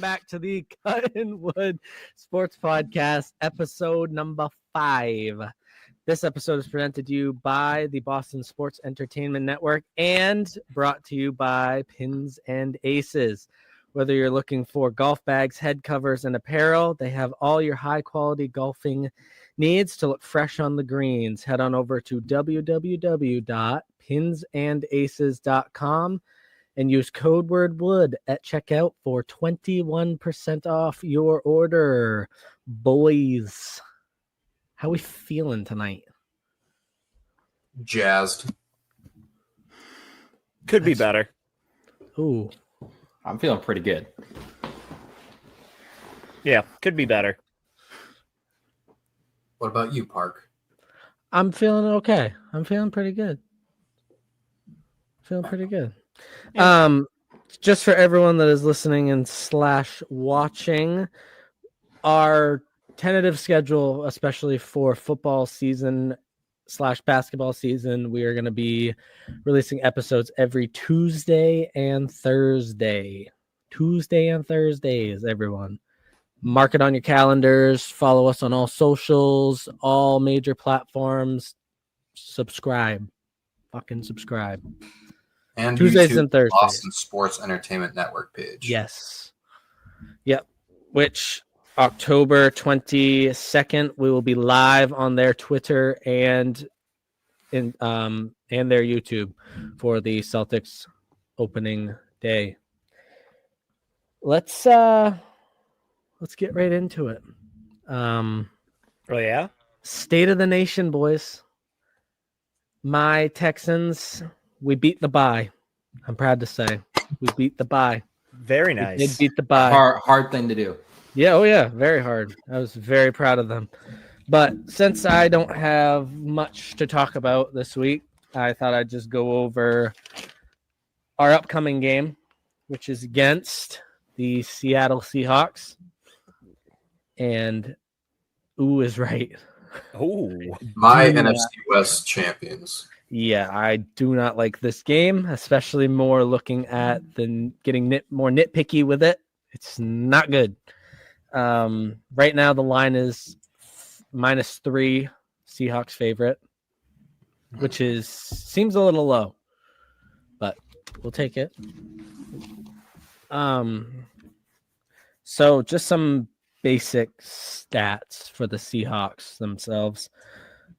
welcome back to the Cutn Sports Podcast, episode number 5. This episode is presented to you by the Boston Sports Entertainment Network and brought to you by Pins and Aces. Whether you're looking for golf bags, head covers, and apparel, they have all your high-quality golfing needs to look fresh on the greens. Head on over to www.pinsandaces.com and use code word WOOD at checkout for 21% off your order. Boys, how we feeling tonight? Jazzed. Could be better. Ooh. I'm feeling pretty good. Yeah, could be better. What about you, Park? I'm feeling okay. I'm feeling pretty good. Yeah. Just for everyone that is listening and / watching, our tentative schedule, especially for football season / basketball season, we are going to be releasing episodes every Tuesday and Thursday. Tuesdays, everyone. Mark it on your calendars. Follow us on all socials, all major platforms. Subscribe. Fucking subscribe. And Tuesdays YouTube, and Thursdays. Boston Sports Entertainment Network page. Yes. Yep. Which October 22nd, we will be live on their Twitter and their YouTube for the Celtics opening day. Let's get right into it. Oh yeah? State of the nation, boys. My Texans, we beat the bye. I'm proud to say we beat the bye. Very nice. We did beat the bye. Hard thing to do. Yeah, oh yeah, very hard. I was very proud of them. But since I don't have much to talk about this week, I thought I'd just go over our upcoming game, which is against the Seattle Seahawks. And ooh is right. Oh, My NFC West champions. Yeah, I do not like this game, especially more looking at the getting more nitpicky with it. It's not good. Right now the line is -3 Seahawks favorite, which seems a little low, but we'll take it. So just some basic stats for the Seahawks themselves.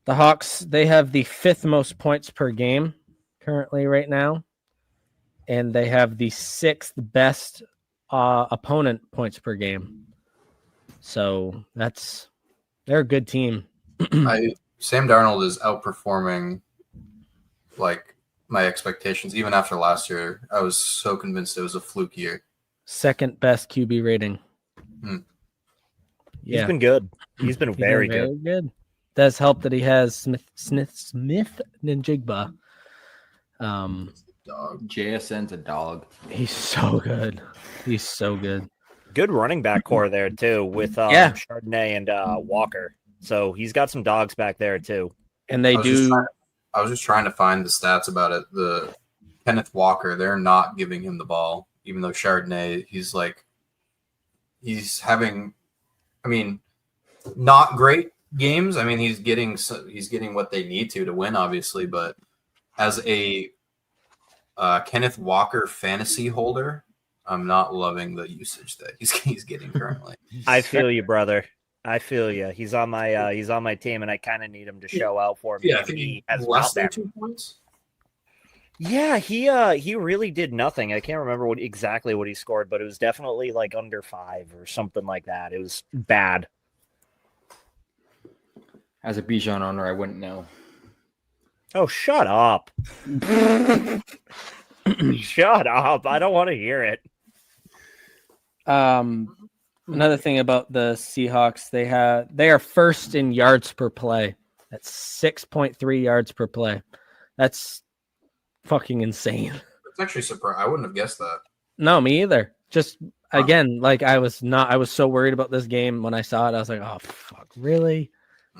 The Hawks, they have the 5th most points per game currently right now, and they have the 6th best opponent points per game. So they're a good team. Sam Darnold is outperforming like my expectations. Even after last year, I was so convinced it was a fluke year. 2nd best QB rating. Yeah. He's been good. He's been very good. Does help that he has Smith Ninjigba. Dog. JSN's a dog. He's so good. Good running back core there too with Chardonnay and Walker. So he's got some dogs back there too. And I was just trying to find the stats about it. The Kenneth Walker, they're not giving him the ball, even though Chardonnay, he's having, not great games. He's getting what they need to win, obviously. But as a Kenneth Walker fantasy holder, I'm not loving the usage that he's getting currently. I feel you, brother. I feel you. He's on my team, and I kind of need him to show out for me. Yeah, I think he has less than 2 points. Yeah, he really did nothing. I can't remember exactly what he scored, but it was definitely like under 5 or something like that. It was bad. As a Bijan owner, I wouldn't know. Oh, shut up. Shut up. I don't want to hear it. Another thing about the Seahawks, they are 1st in yards per play. That's 6.3 yards per play. That's fucking insane. It's actually surprising. I wouldn't have guessed that. No, me either. Just again, I was so worried about this game when I saw it. I was like, oh fuck, really?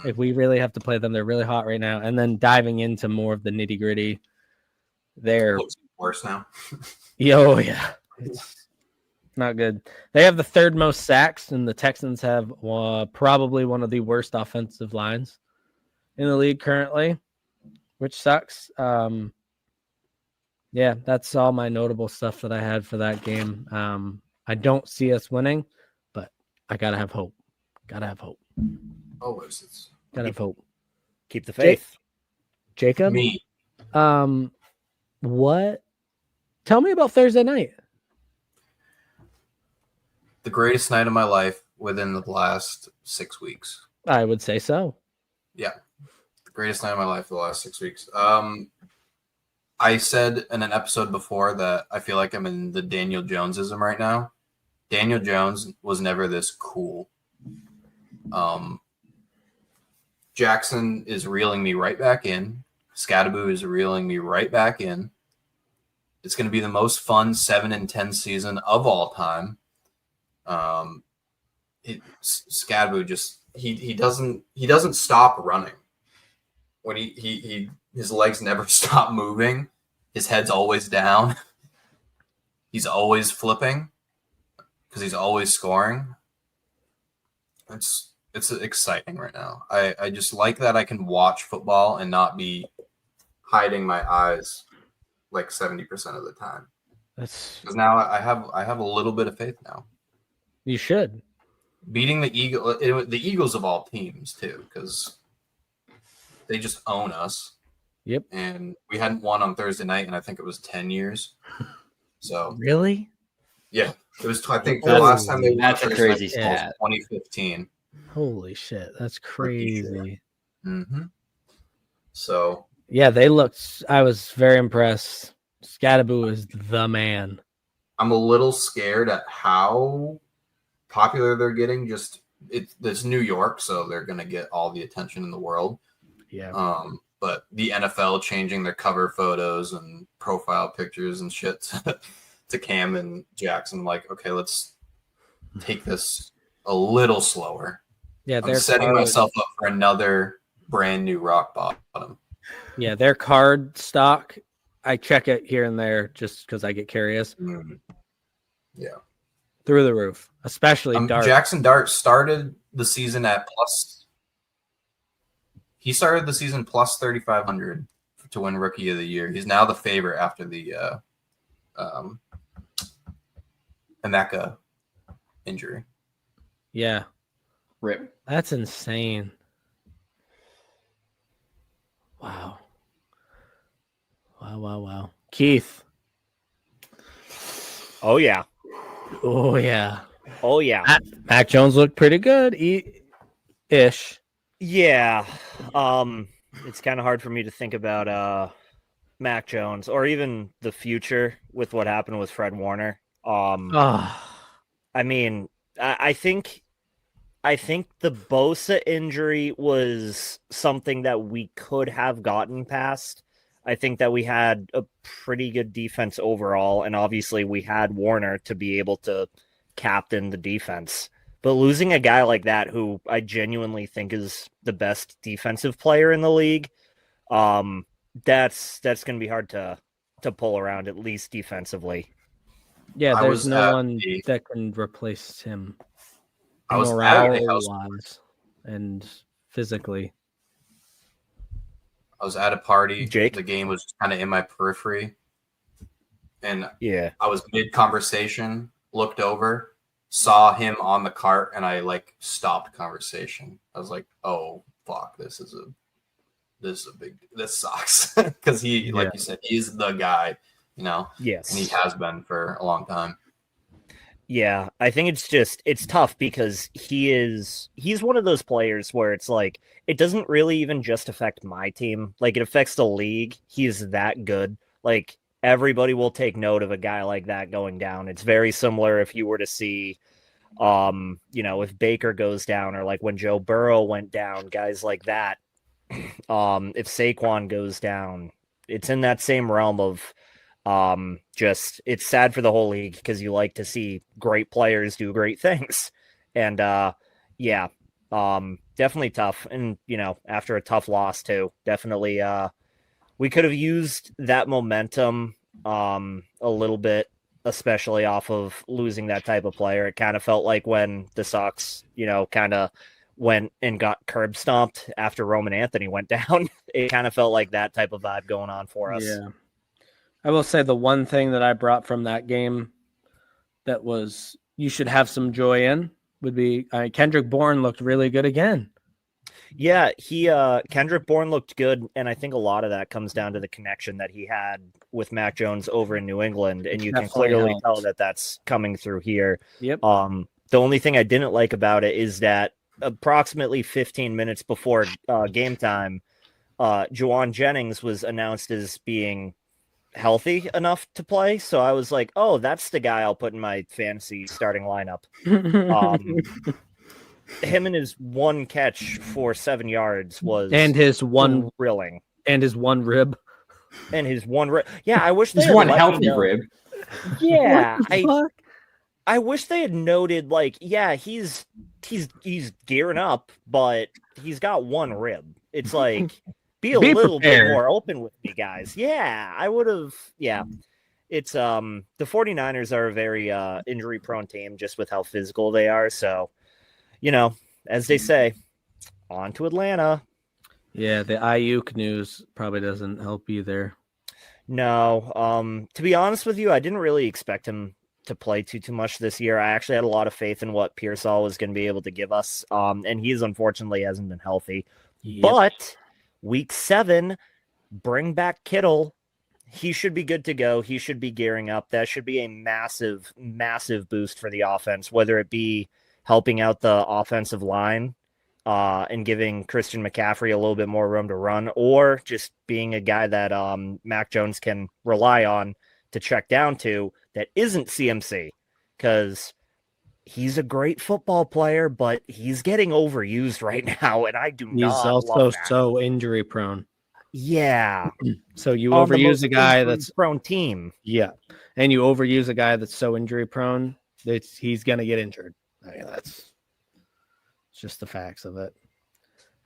Like we really have to play them. They're really hot right now. And then diving into more of the nitty gritty, they're worse now. yeah. Not good. They have the third most sacks, and the Texans have probably one of the worst offensive lines in the league currently, which sucks. Yeah, that's all my notable stuff that I had for that game. I don't see us winning, but I gotta have hope. Gotta have hope. Always. It's Gotta have hope. Keep the faith. Jacob, me. what? Tell me about Thursday night. The greatest night of my life within the last 6 weeks. I would say so. Yeah. The greatest night of my life for the last 6 weeks. I said in an episode before that I feel like I'm in the Daniel Jonesism right now. Daniel Jones was never this cool. Jackson is reeling me right back in. Scadaboo is reeling me right back in. It's going to be the most fun 7-10 season of all time. Scadaboo just he doesn't stop running. When his legs never stop moving. His head's always down. He's always flipping because he's always scoring. It's exciting right now. I just like that I can watch football and not be hiding my eyes like 70% of the time. Because now I have a little bit of faith now. You should. Beating the Eagles of all teams too, because they just own us. Yep. And we hadn't won on Thursday night, and I think it was 10 years. So really, yeah, it was. I think the last time they won That's a Thursday crazy night stat. was 2015. holy shit, that's Pretty sure. crazy. Mm-hmm. So Yeah, they looked. I was very impressed. Scadaboo is the man. I'm a little scared at how popular they're getting. It's New York, so they're gonna get all the attention in the world. Yeah. But the NFL changing their cover photos and profile pictures and shit to Cam and Jackson, I'm like, okay, let's take this a little slower. Yeah, I'm setting myself up for another brand new rock bottom. Yeah, their card stock. I check it here and there just because I get curious. Yeah, Through the roof, especially Dart. Jackson Dart started the season at plus. He started the season plus 3,500 to win Rookie of the Year. He's now the favorite after the Emeka injury. Yeah, Rip. that's insane. Wow. Wow. Keith. Oh yeah. Oh yeah. Oh yeah. Mac Jones looked pretty good. Ish. Yeah. It's kind of hard for me to think about Mac Jones or even the future with what happened with Fred Warner. I mean, I think the Bosa injury was something that we could have gotten past. I think that we had a pretty good defense overall, and obviously we had Warner to be able to captain the defense. But losing a guy like that, who I genuinely think is the best defensive player in the league, that's going to be hard to pull around, at least defensively. Yeah, there's no one that can replace him. Morale-wise and physically. I was at a party. Jake? The game was kind of in my periphery. And Yeah. I was mid-conversation, looked over, saw him on the cart, and I stopped conversation. I was like, "Oh fuck, this sucks." Because he, like you said, he's the guy, Yes, and he has been for a long time. Yeah, I think it's tough because he's one of those players where it's like it doesn't really even just affect my team. Like it affects the league. He's that good. Like everybody will take note of a guy like that going down. It's very similar if you were to see if Baker goes down or like when Joe Burrow went down, guys like that. If Saquon goes down, it's in that same realm of it's sad for the whole league because you like to see great players do great things. And definitely tough. And after a tough loss too, definitely we could have used that momentum a little bit especially off of losing that type of player. It kind of felt like when the Sox, kind of went and got curb stomped after Roman Anthony went down. It kind of felt like that type of vibe going on for us. Yeah. I will say the one thing that I brought from that game that was you should have some joy in would be Kendrick Bourne looked really good again. Yeah, Kendrick Bourne looked good, and I think a lot of that comes down to the connection that he had with Mac Jones over in New England, and you Definitely can clearly helped. tell that that's coming through here. Yep. The only thing I didn't like about it is that approximately 15 minutes before game time, Juwan Jennings was announced as being healthy enough to play. So I was like, oh, that's the guy I'll put in my fantasy starting lineup. Him and his one catch for 7 yards was his one thrilling. And his one rib. Yeah, I wish they There's had one let me healthy know. rib. Yeah, What the fuck? I wish they had noted, like, yeah, he's gearing up, but he's got one rib. It's like, be a little prepared. bit more open with me, guys. Yeah, I would have. Yeah, it's the 49ers are a very injury prone team just with how physical they are. So, as they say, on to Atlanta. Yeah, the Ayuk news probably doesn't help either. No, to be honest with you, I didn't really expect him to play too much this year. I actually had a lot of faith in what Pearsall was going to be able to give us. And he's unfortunately hasn't been healthy. Yep. But week 7, bring back Kittle. He should be good to go. He should be gearing up. That should be a massive, massive boost for the offense, whether it be helping out the offensive line and giving Christian McCaffrey a little bit more room to run, or just being a guy that Mac Jones can rely on to check down to that isn't CMC, because he's a great football player, but he's getting overused right now, and I do He's not also love that. so injury prone. Yeah. So you On the overuse most a guy injury that's prone team. yeah, and you overuse a guy that's so injury prone that he's gonna get injured. I mean, it's just the facts of it.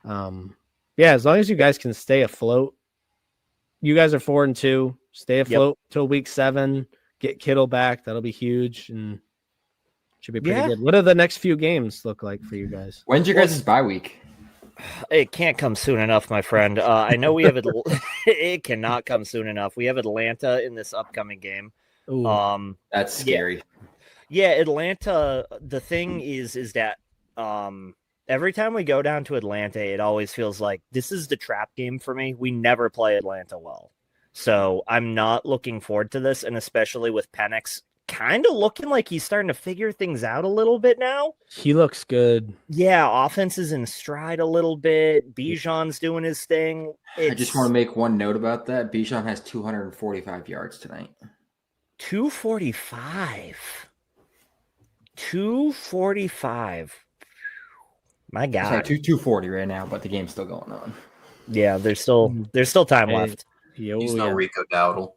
Yeah, as long as you guys can stay afloat, you guys are 4-2. Stay afloat till week 7. Get Kittle back. That'll be huge and should be pretty good. What do the next few games look like for you guys? When's your guys' bye week? It can't come soon enough, my friend. I know we have it. It cannot come soon enough. We have Atlanta in this upcoming game. Ooh. That's scary. Yeah, Atlanta. The thing is that every time we go down to Atlanta, it always feels like this is the trap game for me. We never play Atlanta well. So I'm not looking forward to this, and especially with Penix kind of looking like he's starting to figure things out a little bit now. He looks good. Yeah, offense is in stride a little bit. Bijan's doing his thing. I just want to make one note about that. Bijan has 245 yards tonight. 245. 245. My God. Sorry, 240 right now, but the game's still going on. Yeah, there's still time left. He's no Rico Dowdle.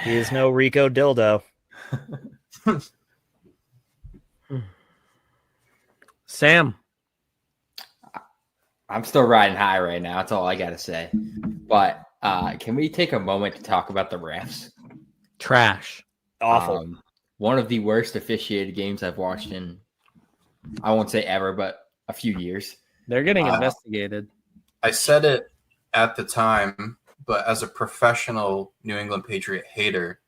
He is no Rico Dildo. Sam. I'm still riding high right now. That's all I got to say. But can we take a moment to talk about the refs? Trash. Awful. One of the worst officiated games I've watched in, I won't say ever, but a few years. They're getting investigated. I said it at the time, but as a professional New England Patriot hater,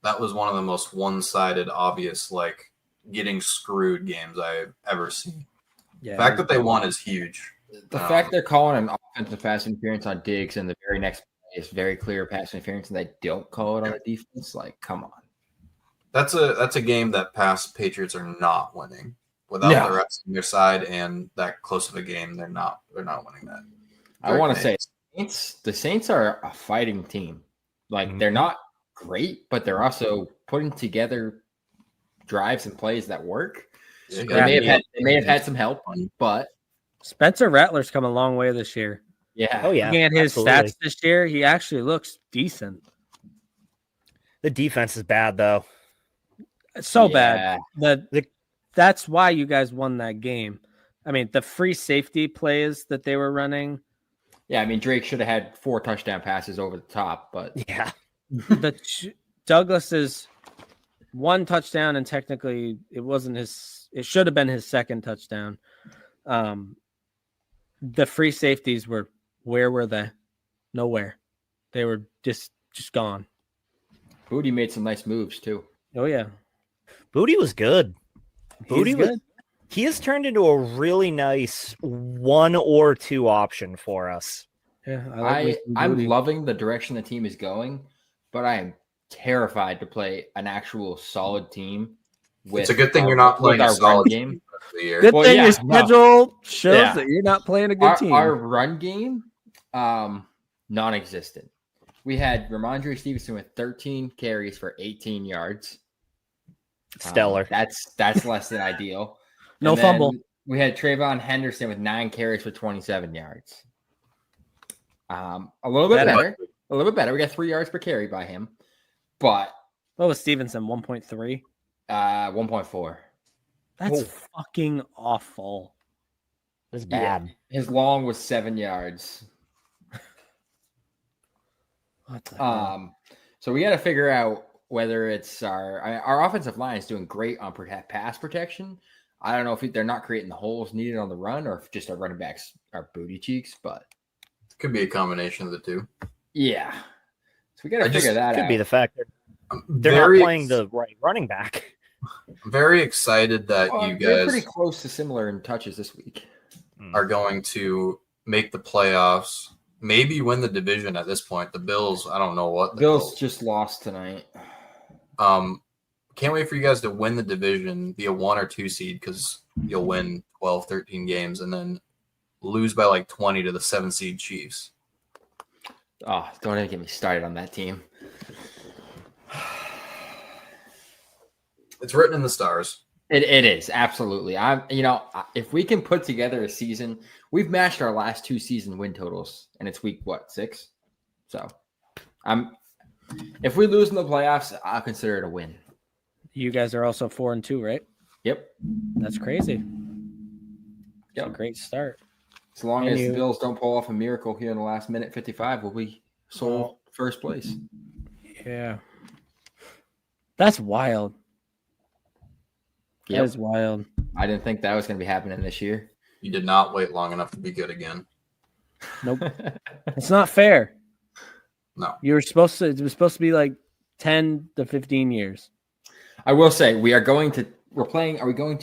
that was one of the most one-sided, obvious, like, getting screwed games I've ever seen. Yeah, The fact that they won is huge. The fact they're calling an offensive pass interference on Diggs and the very next play is very clear pass interference, and they don't call it on the defense. Like, come on. That's a game that past Patriots are not winning. Without the refs on their side and that close of a game, they're not winning that. I want to say the Saints are a fighting team. Like, they're not great, but they're also putting together drives and plays that work. They may have had some help, but Spencer Rattler's come a long way this year. yeah. Oh yeah. Looking at his absolutely. stats this year, he actually looks decent. The defense is bad though. It's so bad that that's why you guys won that game. I mean, the free safety plays that they were running. Yeah, I mean, Drake should have had 4 touchdown passes over the top, but Yeah. Douglas's one touchdown, and technically it wasn't his. It should have been his second touchdown. The free safeties were, where were they? Nowhere. They were just gone. Booty made some nice moves too. Oh yeah, Booty was good. He's good. He has turned into a really nice 1 or 2 option for us. Yeah, I'm loving the direction the team is going, but I am terrified to play an actual solid team. It's a good thing you're not playing a solid game. Good thing your schedule shows that you're not playing a good team. Our run game, non-existent. We had Ramondre Stevenson with 13 carries for 18 yards. Stellar. That's less than ideal. No fumble. We had Trayvon Henderson with 9 carries for 27 yards. A little bit better. A little bit better. We got 3 yards per carry by him. But what was Stevenson? 1.3? 1.4. That's fucking awful. That's bad. Yeah. His long was 7 yards. What the hell? So we got to figure out whether it's our offensive line is doing great on pass protection. I don't know if they're not creating the holes needed on the run, or if just our running backs are booty cheeks, but it could be a combination of the two. Yeah. So we got to figure that out. Could be the fact that they're not playing the right running back. I'm very excited that you they're guys pretty close to similar in touches this week. Are going to make the playoffs. Maybe win the division at this point. The Bills, I don't know what. Bills just lost tonight. Can't wait for you guys to win the division, be a 1 or 2 seed, because you'll win 12, 13 games and then lose by like 20 to the 7 seed Chiefs. Oh, don't even get me started on that team. It's written in the stars. It is, absolutely. If we can put together a season, we've matched our last 2 season win totals, and it's week 6. So, if we lose in the playoffs, I'll consider it a win. You guys are also 4-2, right? Yep. That's crazy. Yep. A great start. As long as the Bills don't pull off a miracle here in the last minute 55, we'll be sold first place. Yeah. That's wild. Yep. That is wild. I didn't think that was going to be happening this year. You did not wait long enough to be good again. Nope. It's not fair. No. It was supposed to be like 10 to 15 years. I will say are we going to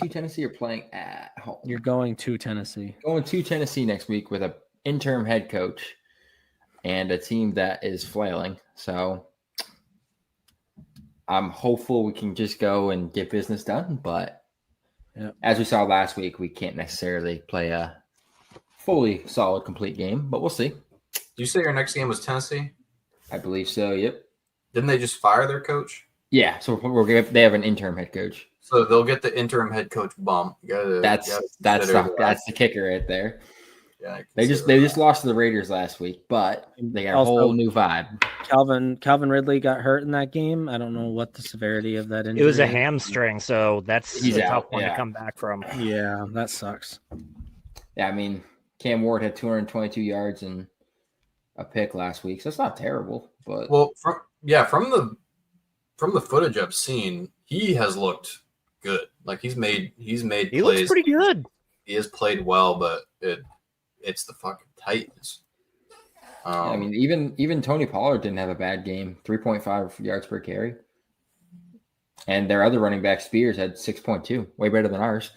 Tennessee or playing at home? You're going to Tennessee. Going to Tennessee next week with an interim head coach and a team that is flailing. So I'm hopeful we can just go and get business done. But as we saw last week, we can't necessarily play a fully solid, complete game. But we'll see. Did you say your next game was Tennessee? I believe so, yep. Didn't they just fire their coach? Yeah, so they have an interim head coach. So they'll get the interim head coach bump. That's the kicker right there. Yeah, they just lost to the Raiders last week, but they got a whole new vibe. Calvin Ridley got hurt in that game. I don't know what the severity of that injury. It was a hamstring, so he's a tough one to come back from. Yeah, that sucks. Yeah, I mean, Cam Ward had 222 yards and a pick last week, so it's not terrible. But from the footage I've seen, he has looked good. Like he's made plays. He looks pretty good. He has played well, but it's the fucking Titans. I mean, even Tony Pollard didn't have a bad game. 3.5 yards per carry, and their other running back Spears had 6.2, way better than ours.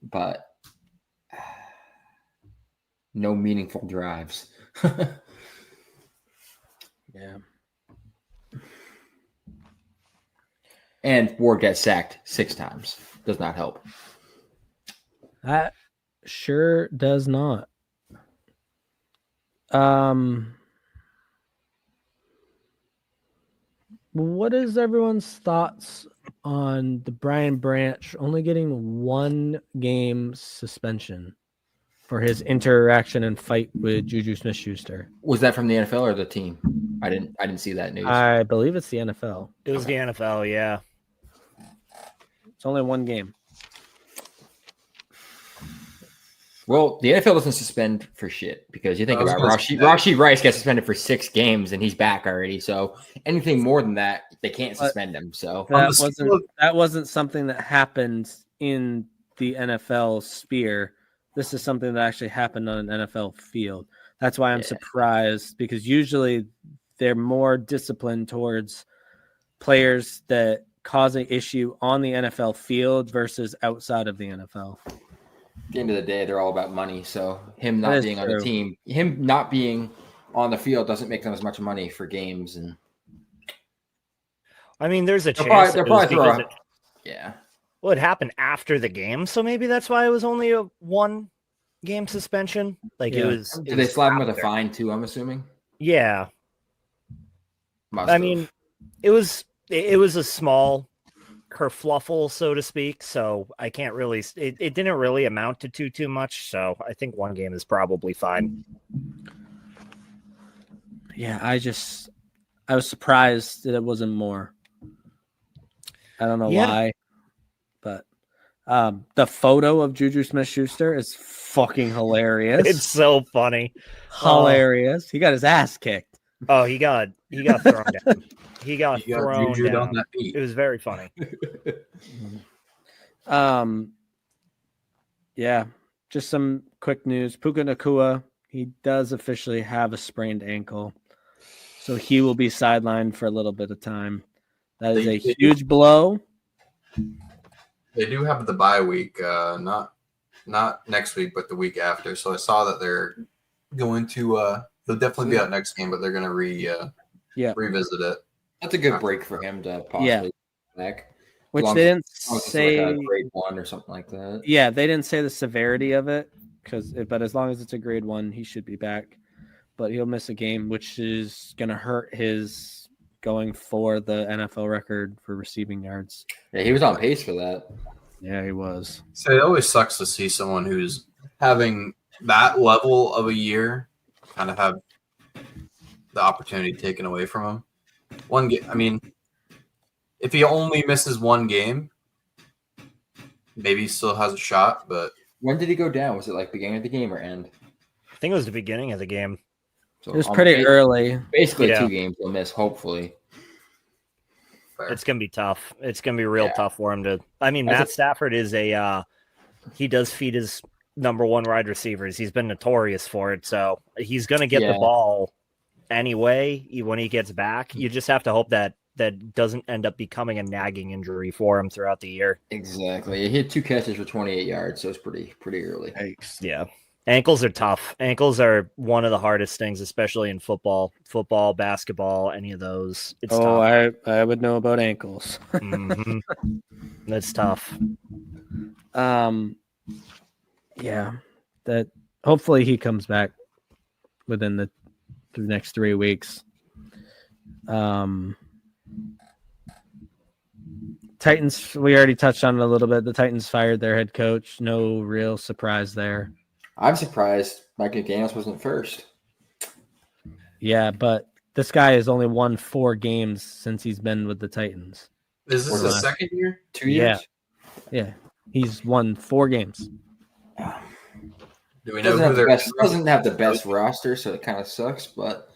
But no meaningful drives. Yeah. And Ward got sacked 6 times. Does not help. That sure does not. What is everyone's thoughts on the Brian Branch only getting 1 game suspension for his interaction and fight with Juju Smith-Schuster? Was that from the NFL or the team? I didn't see that news. I believe it's the NFL. It was the NFL, yeah. It's only 1 game. Well, the NFL doesn't suspend for shit because you think I was about gonna Rashi. say- Rashi Rice gets suspended for 6 games and he's back already. So anything more than that, they can't suspend him. So That wasn't something that happened in the NFL sphere. This is something that actually happened on an NFL field. That's why I'm surprised, because usually they're more disciplined towards players that cause an issue on the NFL field versus outside of the NFL. at the end of the day, they're all about money. So him That not is being on true. the team, him not being on the field doesn't make them as much money for games. And I mean, there's a they're chance. probably it was because throw yeah. Well, it happened after the game, so maybe that's why it was only a 1-game suspension. Like it was. Did they slap him with a fine too? I'm assuming. Yeah, Must I have. mean, it was a small kerfluffle, so to speak. So I can't really. It didn't really amount to too much. So I think 1 game is probably fine. Yeah, I was surprised that it wasn't more. I don't know why, but the photo of Juju Smith-Schuster is fucking hilarious. It's so funny. Hilarious. He got his ass kicked. Oh, he got thrown down. He got You got thrown Juju down. on that beat. It was very funny. Yeah, just some quick news. Puka Nacua, he does officially have a sprained ankle, so he will be sidelined for a little bit of time. That is a huge blow. They do have the bye week, not next week, but the week after. So I saw that they're going to he'll definitely be out next game, but they're going to revisit it. That's a good break for him to possibly back. Which they didn't say like a grade 1 or something like that. Yeah, they didn't say the severity of it, but as long as it's a grade 1, he should be back. But he'll miss a game, which is going to hurt his going for the NFL record for receiving yards. Yeah, he was on pace for that. Yeah, he was. So it always sucks to see someone who's having that level of a year kind of have the opportunity taken away from him. I mean, if he only misses 1 game, maybe he still has a shot. But when did he go down? Was it like beginning of the game or end? I think it was the beginning of the game. So it was pretty early. Basically, 2 games he'll miss, hopefully. fair. It's going to be tough. It's going to be real tough for him to. I mean, Matt Stafford is he does feed his number 1 wide receivers. He's been notorious for it. So he's going to get the ball anyway when he gets back. You just have to hope that doesn't end up becoming a nagging injury for him throughout the year. Exactly. He had 2 catches for 28 yards, so it's pretty early. Yeah. Ankles are tough. Ankles are one of the hardest things, especially in football, basketball, any of those. It's tough. I would know about ankles. Mm-hmm. That's tough. Yeah, that hopefully he comes back within the next 3 weeks. Titans, we already touched on it a little bit. The Titans fired their head coach. No real surprise there. I'm surprised Mike McDaniels wasn't first. Yeah, but this guy has only won 4 games since he's been with the Titans. Is this the second year? 2 years? Yeah. He's won 4 games. Do we know who doesn't have the best roster, so it kind of sucks, but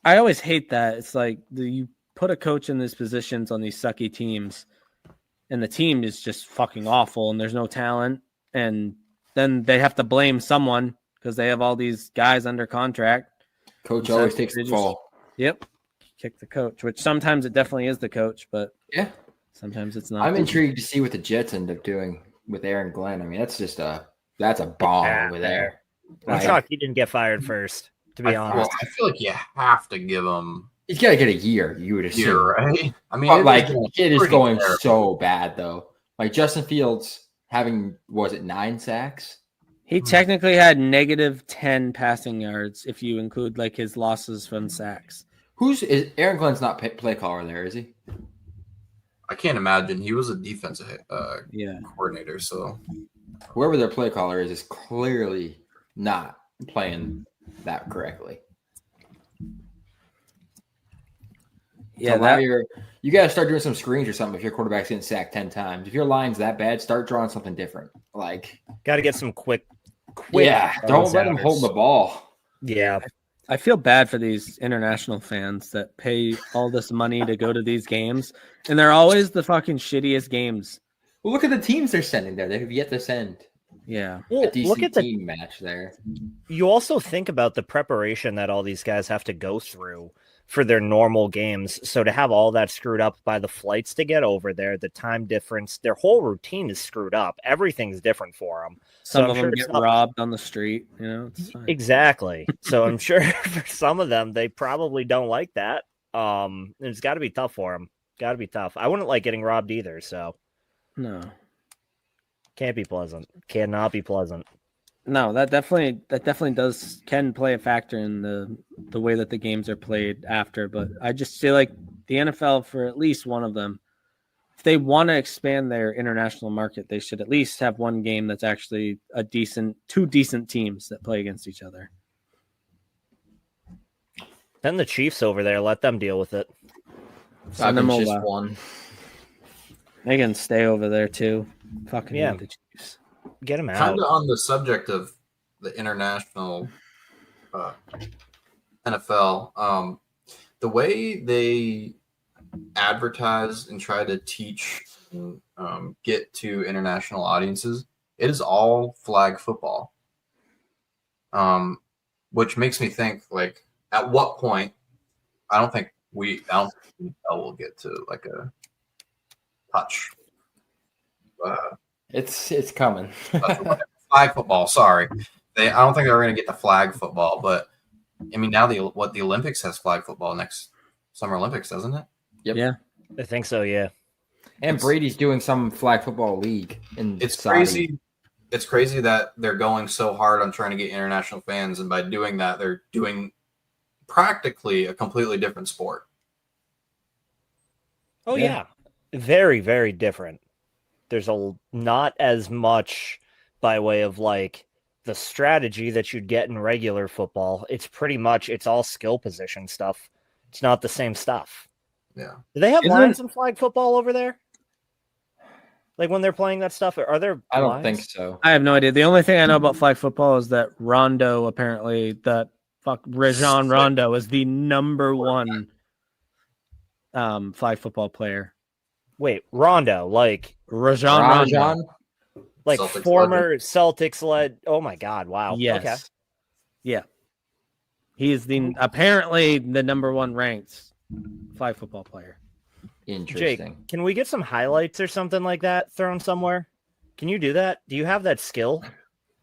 I always hate that. It's like you put a coach in these positions on these sucky teams, and the team is just fucking awful, and there's no talent, and then they have to blame someone because they have all these guys under contract. Coach always takes the fall. Yep. Kick the coach, which sometimes it definitely is the coach, but yeah, sometimes it's not. I'm intrigued to see what the Jets end up doing with Aaron Glenn. I mean, that's a bomb over there. I'm shocked he didn't get fired first, to be honest. I feel like you have to give him. He's got to get a year, you would assume. Right? I mean, it is going so bad, though. Like Justin Fields having, was it 9 sacks? He technically had negative 10 passing yards if you include like his losses from sacks. Is Aaron Glenn's not play caller there, is he? I can't imagine. He was a defensive coordinator, so whoever their play caller is clearly not playing that correctly. Yeah, you got to start doing some screens or something if your quarterback's getting sacked 10 times. If your line's that bad, start drawing something different. Like, got to get some quick quick. Yeah, don't let him hold the ball. Yeah. I feel bad for these international fans that pay all this money to go to these games, and they're always the fucking shittiest games. Well, look at the teams they're sending there. They have yet to send Yeah. a Well, decent look at the team match there. you also think about the preparation that all these guys have to go through for their normal games. So to have all that screwed up by the flights to get over there, the time difference, their whole routine is screwed up. Everything's different for them. Some So of I'm them sure get it's not- robbed on the street, you know. It's fine. Exactly. So I'm sure for some of them, they probably don't like that. It's got to be tough for them. Got to be tough. I wouldn't like getting robbed either. So No. can't be pleasant. Cannot be pleasant. No, that definitely can play a factor in the way that the games are played after. But I just feel like the NFL, for at least one of them, if they want to expand their international market, they should at least have one game that's actually two decent teams that play against each other. Then the Chiefs over there, let them deal with it. Send them Just over. one. They can stay over there too. Fucking Yeah. hate the Chiefs. Get them out. Kind of on the subject of the international NFL, the way they advertise and try to teach and get to international audiences, it is all flag football, which makes me think, like, at what point? I don't think we'll get to like a touch. It's coming. Flag football. Sorry, I don't think they're going to get to flag football, but I mean now the Olympics has flag football next Summer Olympics, doesn't it? Yep. Yeah. I think so, yeah. And Brady's doing some flag football league in It's Saudi. crazy. It's crazy that they're going so hard on trying to get international fans, and by doing that, they're doing practically a completely different sport. Oh, Yeah. yeah. Very, very different. There's not as much by way of like the strategy that you'd get in regular football. It's all skill position stuff. It's not the same stuff. Yeah. Do they have Isn't- lines in flag football over there? Like when they're playing that stuff, are there I don't lines? think so. I have no idea. The only thing I know about flag football is that Rondo Rajon Rondo is the number one flag football player. Wait, Rondo, like Rajon Rondo. Rajon? Celtics former Celtics led. Oh my God! Wow. Yes. Okay. Yeah. He is apparently the number one ranked flag football player. Interesting. Jake, can we get some highlights or something like that thrown somewhere? Can you do that? Do you have that skill?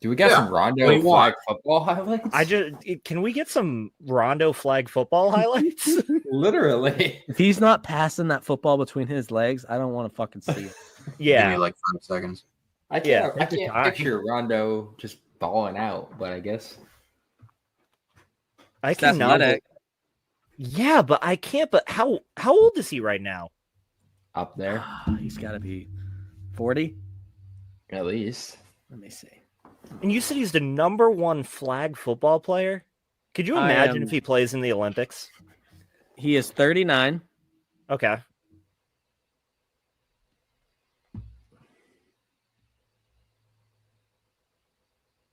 Do we got Yeah. some Rondo What do you flag football highlights? Can we get some Rondo flag football highlights? Literally. If he's not passing that football between his legs, I don't want to fucking see it. Give Yeah. me like 5 seconds. I can't, Yeah, I take your can't time. picture Rondo just balling out, but I guess. I It's cannot. athletic. Yeah, but I can't. But how old is he right now? Up there, He's got to be 40. at least. Let me see. And you said he's the number one flag football player. Could you I imagine am- if he plays in the Olympics? He is 39. Okay.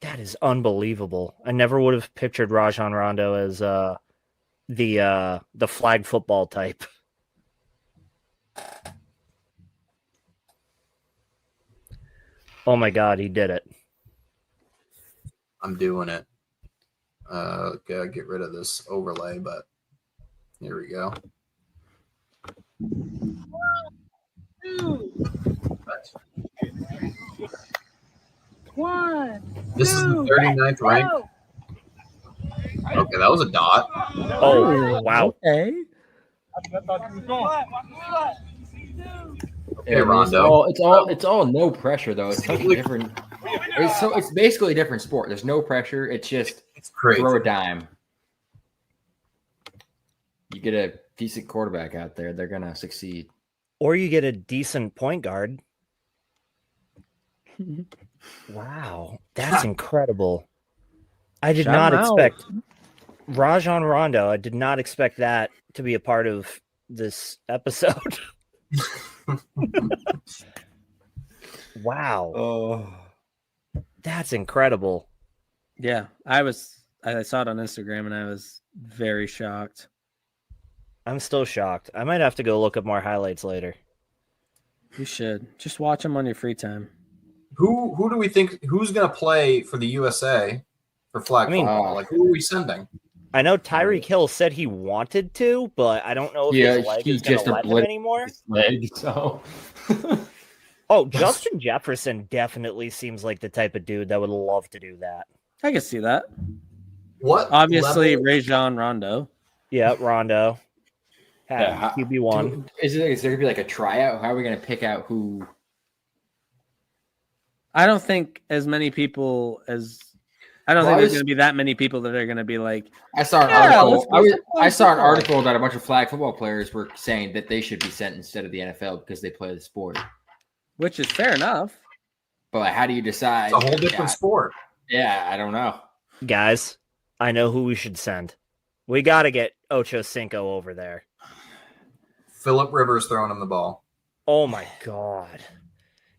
That is unbelievable. I never would have pictured Rajon Rondo as the flag football type. Oh my God, he did it. I'm doing it. Gotta get rid of this overlay, but here we go. This is the 39th rank. Okay, that was a dot. Oh, wow. Okay. Okay, Rondo. It's all no pressure though. It's such a different. It's basically a different sport. There's no pressure. It's just It's crazy. throw a dime. You get a decent quarterback out there, they're gonna succeed. Or you get a decent point guard. Wow, that's incredible. I did Shout not him out. expect Rajon Rondo. I did not expect that to be a part of this episode. Wow, Oh, that's incredible. Yeah, I saw it on Instagram and I was very shocked. I'm still shocked. I might have to go look up more highlights later. You should just watch them on your free time. Who do we think who's going to play for the USA for flag football? Like, who are we sending? I know Tyreek Hill said he wanted to, but I don't know if his leg is going to let him anymore. His leg, so. Oh, Justin Jefferson definitely seems like the type of dude that would love to do that. I can see that. What? Obviously, Rajon Rondo. Yeah, Rondo. Yeah, QB1. Is there going to be like a tryout? How are we going to pick out who? I don't think as many people as I don't think there's going to be that many people that are going to be like. I saw an article. I saw an article that a bunch of flag football players were saying that they should be sent instead of the NFL because they play the sport. Which is fair enough. But like, how do you decide? It's a whole different sport. Yeah, I don't know. Guys, I know who we should send. We got to get Ocho Cinco over there. Phillip Rivers throwing him the ball. Oh my God.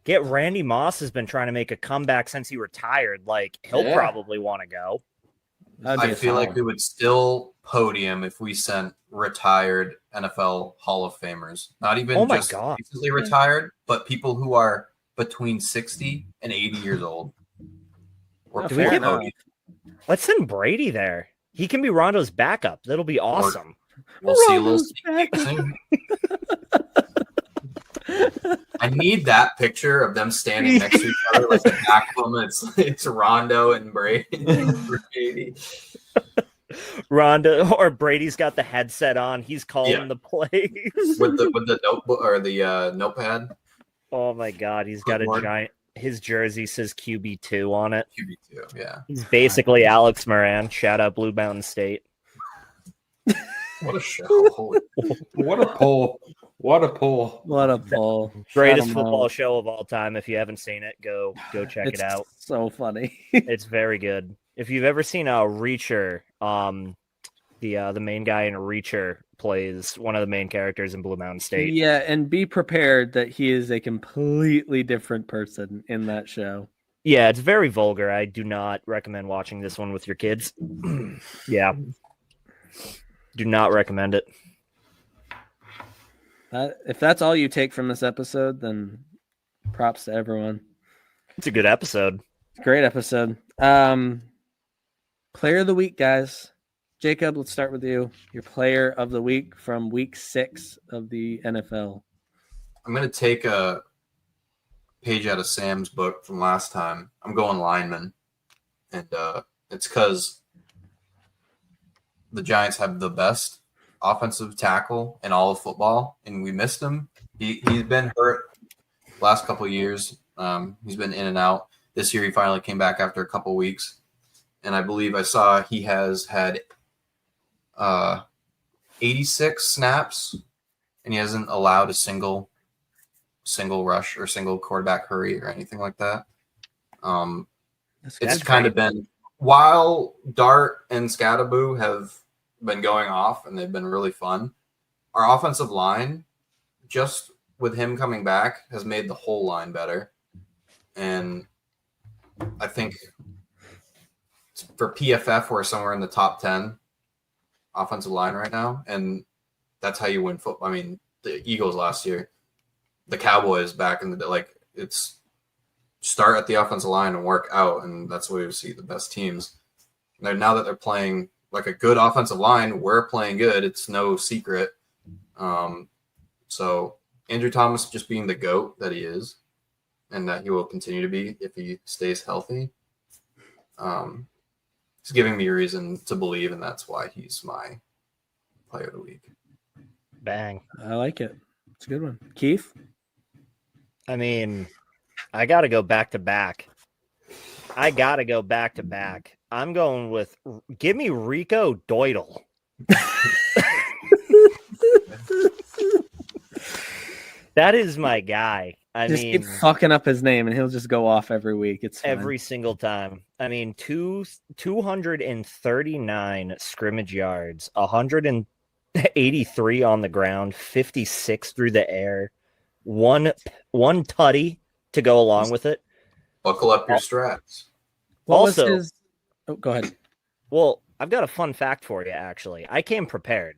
Get Randy Moss has been trying to make a comeback since he retired. Like, he'll probably want to go. I feel like we would still podium if we sent retired NFL Hall of Famers. Not even just recently retired, but people who are between 60 and 80 years old. Let's send Brady there. He can be Rondo's backup. That'll be awesome. We'll see a little sneak peek soon. I need that picture of them standing next to each other, like the back of them. It's Rondo and Brady. Rondo or Brady's got the headset on. He's calling the plays with the notebook or the notepad. Oh my God, he's got a giant. His jersey says QB2 on it. QB2, yeah. He's basically Alex Moran. Shout out Blue Mountain State. What a show! What a poll! What a poll! What a poll! Greatest football show of all time. If you haven't seen it, go check it out. So funny. It's very good. If you've ever seen a Reacher, the main guy in Reacher plays one of the main characters in Blue Mountain State. Yeah, and be prepared that he is a completely different person in that show. Yeah, it's very vulgar. I do not recommend watching this one with your kids. Yeah. Do not recommend it. If that's all you take from this episode, then props to everyone. It's a good episode. Great episode. Player of the week, guys. Jacob, let's start with you. Your player of the week from week 6 of the NFL. I'm going to take a page out of Sam's book from last time. I'm going lineman. And it's because the Giants have the best offensive tackle in all of football, and we missed him. He's been hurt last couple of years. He's been in and out. This year he finally came back after a couple of weeks. And I believe I saw he has had 86 snaps, and he hasn't allowed a single rush or single quarterback hurry or anything like that. It's kind of been, while Dart and Scattaboo have been going off and they've been really fun, our offensive line, just with him coming back, has made the whole line better. And I think for PFF, we're somewhere in the top 10 offensive line right now, and that's how you win football. I mean, the Eagles last year, the Cowboys back in the day, like, it's start at the offensive line and work out, and that's where you see the best teams. Now that they're playing like a good offensive line, we're playing good. It's no secret. So Andrew Thomas just being the GOAT that he is, and that he will continue to be if he stays healthy, it's giving me a reason to believe, and that's why he's my player of the week. Bang. I like it. It's a good one. Keith? I mean, I got to go back to back. I'm going with, give me Rico Doidle. That is my guy. I mean, keep fucking up his name and he'll just go off every week. It's fine. Every single time. I mean, 239 scrimmage yards, 183 on the ground, 56 through the air, one tutty to go along with it. Buckle up your straps. What was his Oh, go ahead. Well, I've got a fun fact for you, actually. I came prepared.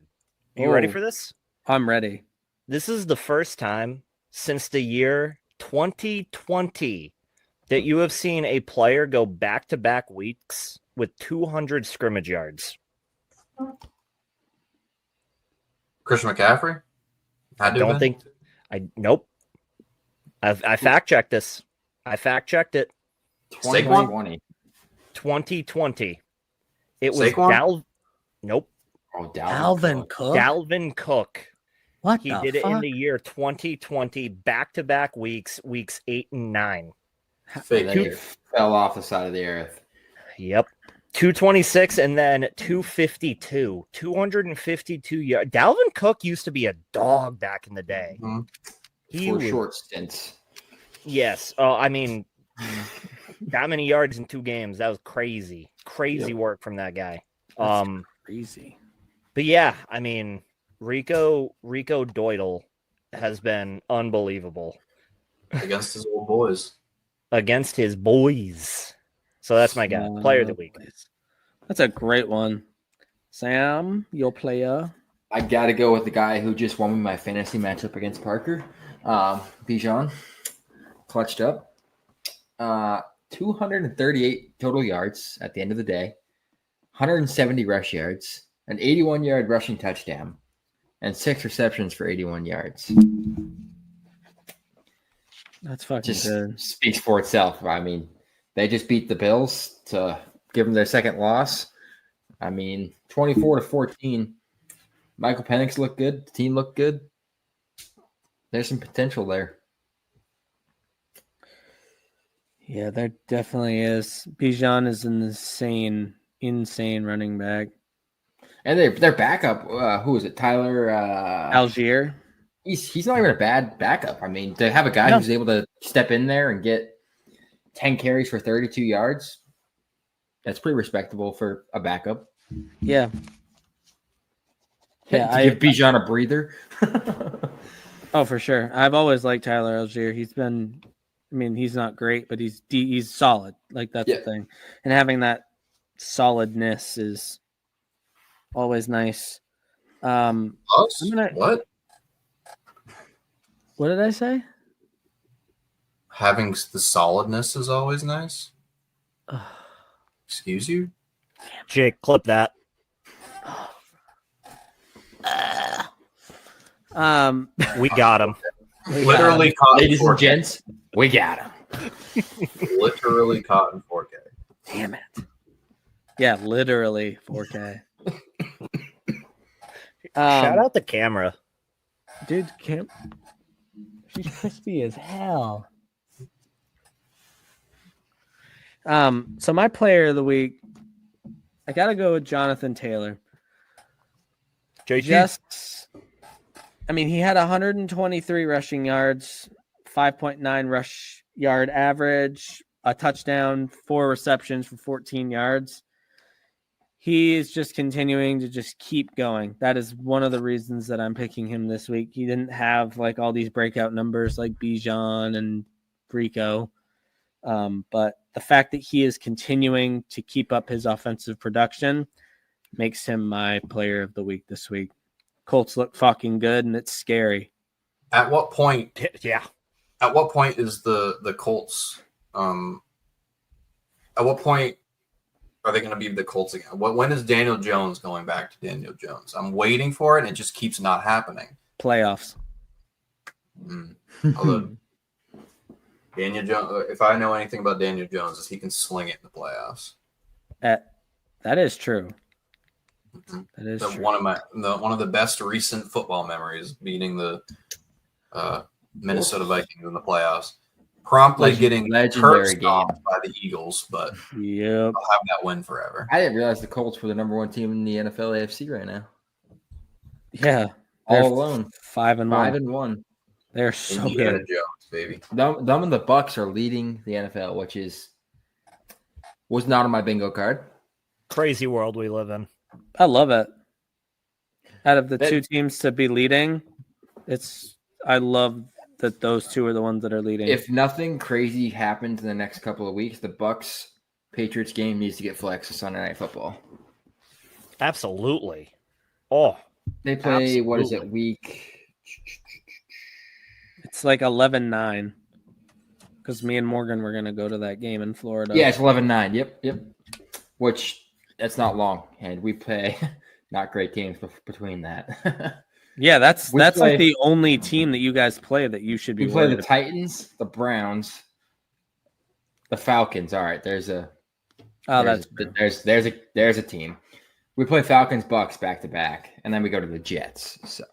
Are you ready for this? I'm ready. This is the first time since the year 2020 that you have seen a player go back-to-back weeks with 200 scrimmage yards. Christian McCaffrey? Nope. I fact-checked this. I fact-checked it. 2020. 2020. It was Saquon? Nope. Oh, Dalvin Cook. Dalvin Cook. What He the did fuck? it in the year 2020, back-to-back weeks 8 and 9. Fake They news. fell off the side of the earth. Yep. 226 and then 252. 252 yards. Dalvin Cook used to be a dog back in the day. Mhm. For short stints. Yes. Oh, I mean, that many yards in 2 games. That was crazy. Crazy work from that guy. That's crazy. But yeah, I mean, Rico Doidle has been unbelievable Against his old boys. against his boys. So that's my guy. Player of the week. That's a great one. Sam, your player. I got to go with the guy who just won me my fantasy matchup against Parker. Bijan. Clutched up. 238 total yards at the end of the day. 170 rush yards. An 81-yard rushing touchdown. And 6 receptions for 81 yards. That's fucking Just good. speaks for itself. I mean, they just beat the Bills to give them their second loss. I mean, 24-14. Michael Penix looked good. The team looked good. There's some potential there. Yeah, there definitely is. Bijan is an insane running back. And their backup, who is it? Tyler Algier. He's not even a bad backup. I mean, to have a guy who's able to step in there and get 10 carries for 32 yards, that's pretty respectable for a backup. Yeah. To give Bijan a breather. Oh, for sure. I've always liked Tyler Algier. He's not great, but he's solid. Like, that's the thing. And having that solidness is always nice. What? What did I say? Having the solidness is always nice. Excuse you? Jake, clip that. We got him. Literally caught in Ladies and 4K. gents, we got him. Literally caught in 4K. Damn it. Yeah, literally 4K. Shout out the camera. Dude, she's crispy as hell. So my player of the week, I gotta go with Jonathan Taylor. He had 123 rushing yards, 5.9 rush yard average, a touchdown, 4 receptions for 14 yards. He is just continuing to just keep going. That is one of the reasons that I'm picking him this week. He didn't have like all these breakout numbers like Bijan and Rico. But the fact that he is continuing to keep up his offensive production makes him my player of the week this week. Colts look fucking good, and it's scary. At what point? Yeah. At what point is the Colts? At what point are they going to be the Colts again? When is Daniel Jones going back to Daniel Jones? I'm waiting for it, and it just keeps not happening. Playoffs. Although Daniel Jones, if I know anything about Daniel Jones, is he can sling it in the playoffs. That is true. Mm-hmm. That is true. One of the best recent football memories beating the Minnesota Vikings in the playoffs. Promptly getting legendary game by the Eagles, but yep, I'll have that win forever. I didn't realize the Colts were the number 1 team in the NFL AFC right now. Yeah, all alone, 5-1. 5-1. They're so Indiana good. Jones, baby. Them and the Bucks are leading the NFL, which was not on my bingo card. Crazy world we live in. I love it. Out of the 2 teams to be leading, I love that those 2 are the ones that are leading. If nothing crazy happens in the next couple of weeks, the Bucks Patriots game needs to get flexed to Sunday Night Football. Absolutely. Oh, they play, what is it, week? It's like 11-9. Because me and Morgan were going to go to that game in Florida. Yeah, it's 11-9. Yep. Which, that's not long. And we play not great games between that. Yeah, that's like the only team that you guys play that you should be We play the about. Titans, the Browns, the Falcons. All right, there's a team. We play Falcons, Bucks back to back, and then we go to the Jets. So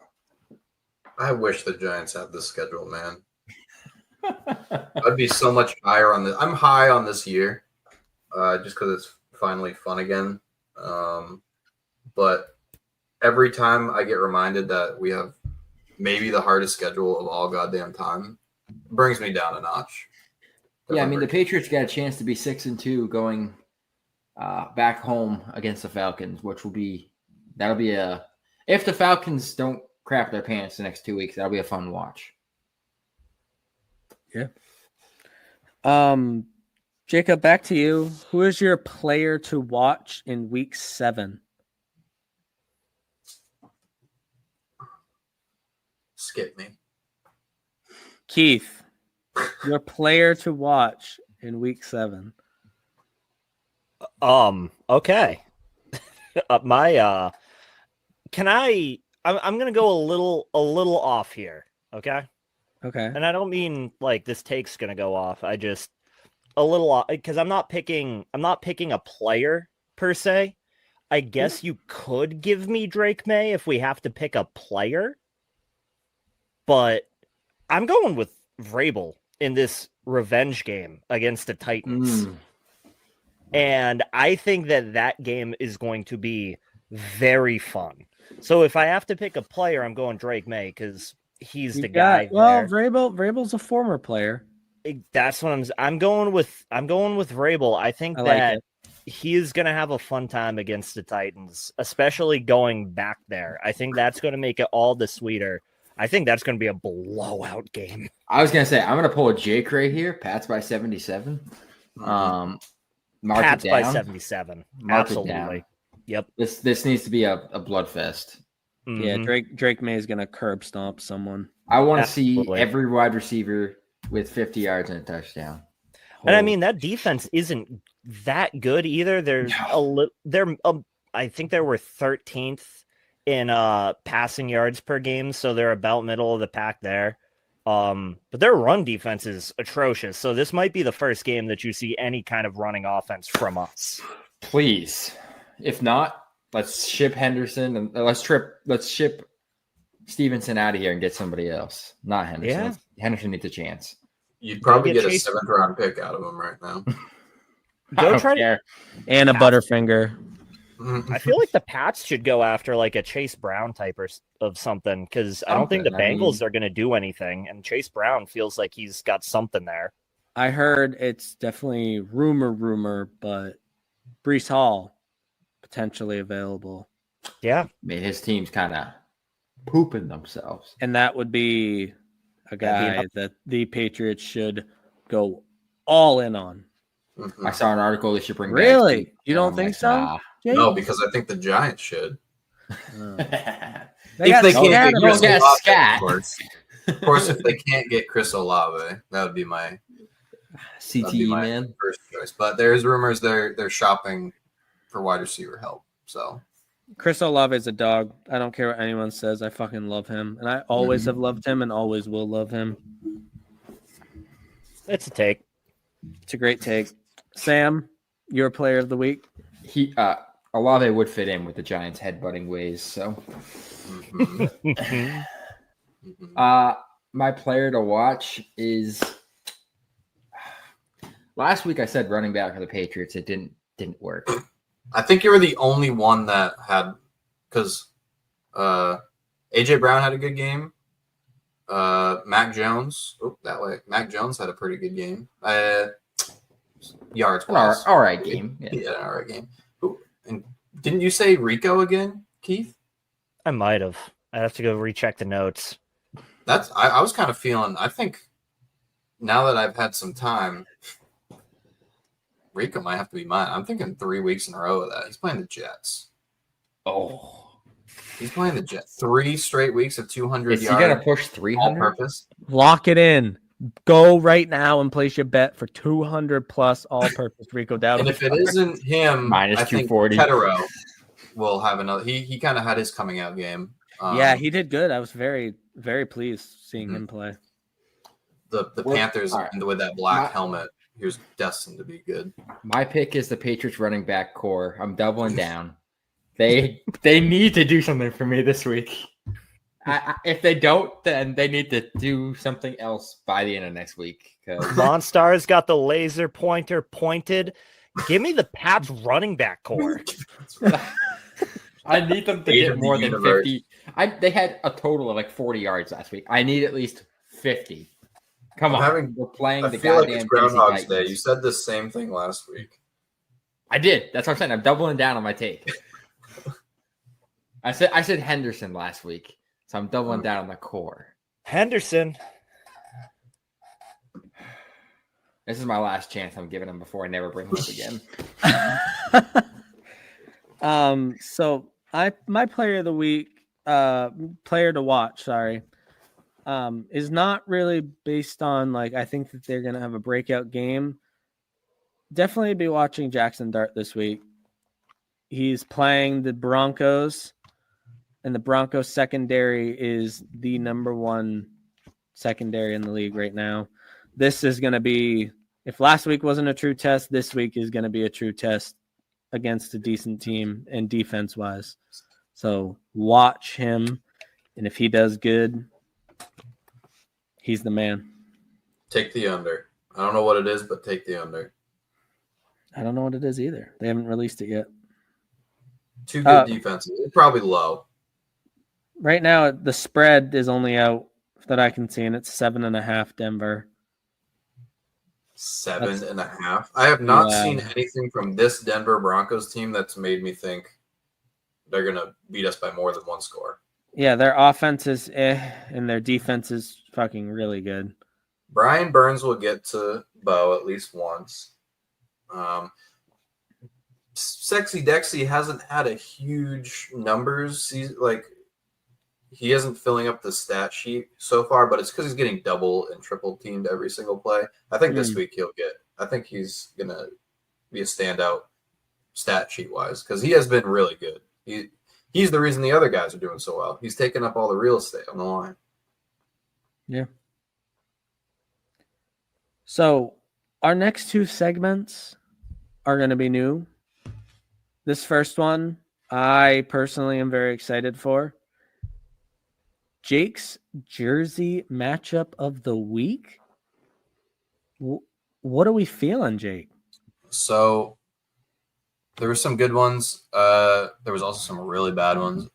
I wish the Giants had this schedule, man. I'd be so much higher on this. I'm high on this year, just because it's finally fun again. But every time I get reminded that we have maybe the hardest schedule of all goddamn time, it brings me down a notch. Yeah, I mean, the Patriots got a chance to be 6-2 going back home against the Falcons, which will be if the Falcons don't crap their pants the next 2 weeks, that'll be a fun watch. Yeah. Jacob, back to you. Who is your player to watch in week 7? Skip me. Keith, your player to watch in week 7. Okay. I'm gonna go a little off here, okay? Okay. And I don't mean like this take's gonna go off. I just a little off because I'm not picking a player per se. I guess you could give me Drake May if we have to pick a player. But I'm going with Vrabel in this revenge game against the Titans. And I think that game is going to be very fun. So if I have to pick a player, I'm going Drake May because he's the guy. Well, Vrabel's a former player. That's what I'm going with Vrabel. I think that he is going to have a fun time against the Titans, especially going back there. I think that's going to make it all the sweeter. I think that's going to be a blowout game. I was going to say, I'm going to pull a Jake right here. Pats by 77. Pats by 77. Absolutely. Yep. This needs to be a bloodfest. Mm-hmm. Yeah, Drake May is going to curb stomp someone. I want to see every wide receiver with 50 yards and a touchdown. And I mean, that defense isn't that good either. I think they were 13th in passing yards per game, so they're about middle of the pack there. But their run defense is atrocious. So this might be the first game that you see any kind of running offense from us. Please. If not, let's ship Henderson and let's ship Stevenson out of here and get somebody else. Not Henderson. Yeah. Henderson needs a chance. You'd probably get a 7th round pick out of him right now. Go try to and a Butterfinger. I feel like the Pats should go after like a Chase Brown type of something because I don't think the Bengals are going to do anything, and Chase Brown feels like he's got something there. I heard it's definitely rumor, but Breece Hall potentially available. Yeah, I mean, his team's kind of pooping themselves, and that would be a guy that the Patriots should go all in on. I saw an article they should bring back. Really? You don't think so? No, because I think the Giants should. If they can't get Chris Olave, of course, if they can't get Chris Olave, that would be my CTE man first choice. But there's rumors they're shopping for wide receiver help. So Chris Olave is a dog. I don't care what anyone says. I fucking love him, and I always have loved him, and always will love him. It's a take. It's a great take. Sam, your player of the week. Olave would fit in with the Giants' headbutting ways. So, my player to watch is. Last week I said running back for the Patriots. It didn't work. I think you were the only one that had, because AJ Brown had a good game. Mac Jones, Mac Jones had a pretty good game. Yards, all right game. Yeah, all right game. And didn't you say Rico again, Keith? I might have. I'd have to go recheck the notes. I was kind of feeling. I think now that I've had some time, Rico might have to be mine. I'm thinking 3 weeks in a row of that. He's playing the Jets. Oh, He's playing the Jets. 3 straight weeks of 200 is he yards. gonna push 300? All-purpose. Lock it in. Go right now and place your bet for 200 plus all-purpose Rico Dowdle. And if it isn't him, Minus I think 240. Ketero will have another. He kind of had his coming out game. Yeah, he did good. I was very, very pleased seeing him play. The Well, Panthers all right. with that black helmet, he was destined to be good. My pick is the Patriots running back core. I'm doubling down. They need to do something for me this week. If they don't, then they need to do something else by the end of next week. Monstar's got the laser pointer pointed. Give me the Pats running back core. I need them to get more than 50. They had a total of like 40 yards last week. I need at least 50. Come on, we're playing I the feel goddamn like it's Groundhog's Titans. Day. You said the same thing last week. I did. That's what I'm saying. I'm doubling down on my take. I said Henderson last week, so I'm doubling down on the core. Henderson. This is my last chance I'm giving him before I never bring him up again. So my player of the week, player to watch, sorry, is not really based on like I think that they're gonna have a breakout game. Definitely be watching Jackson Dart this week. He's playing the Broncos, and the Broncos secondary is the number one secondary in the league right now. This is going to be, if last week wasn't a true test, this week is going to be a true test against a decent team and defense-wise. So watch him, and if he does good, he's the man. Take the under. I don't know what it is, but take the under. I don't know what it is either. They haven't released it yet. 2 good defenses. It's probably low. Right now, the spread is only out that I can see, and it's 7.5 Denver. 7.5. I have not seen anything from this Denver Broncos team that's made me think they're going to beat us by more than 1 score. Yeah, their offense is and their defense is fucking really good. Brian Burns will get to Bo at least once. Sexy Dexy hasn't had a huge numbers. He isn't filling up the stat sheet so far, but it's because he's getting double and triple teamed every single play. I think this week I think he's going to be a standout stat sheet wise because he has been really good. He's the reason the other guys are doing so well. He's taking up all the real estate on the line. Yeah. So our next 2 segments are going to be new. This first one, I personally am very excited for. Jake's jersey matchup of the week. What are we feeling, Jake? So there were some good ones. There was also some really bad ones.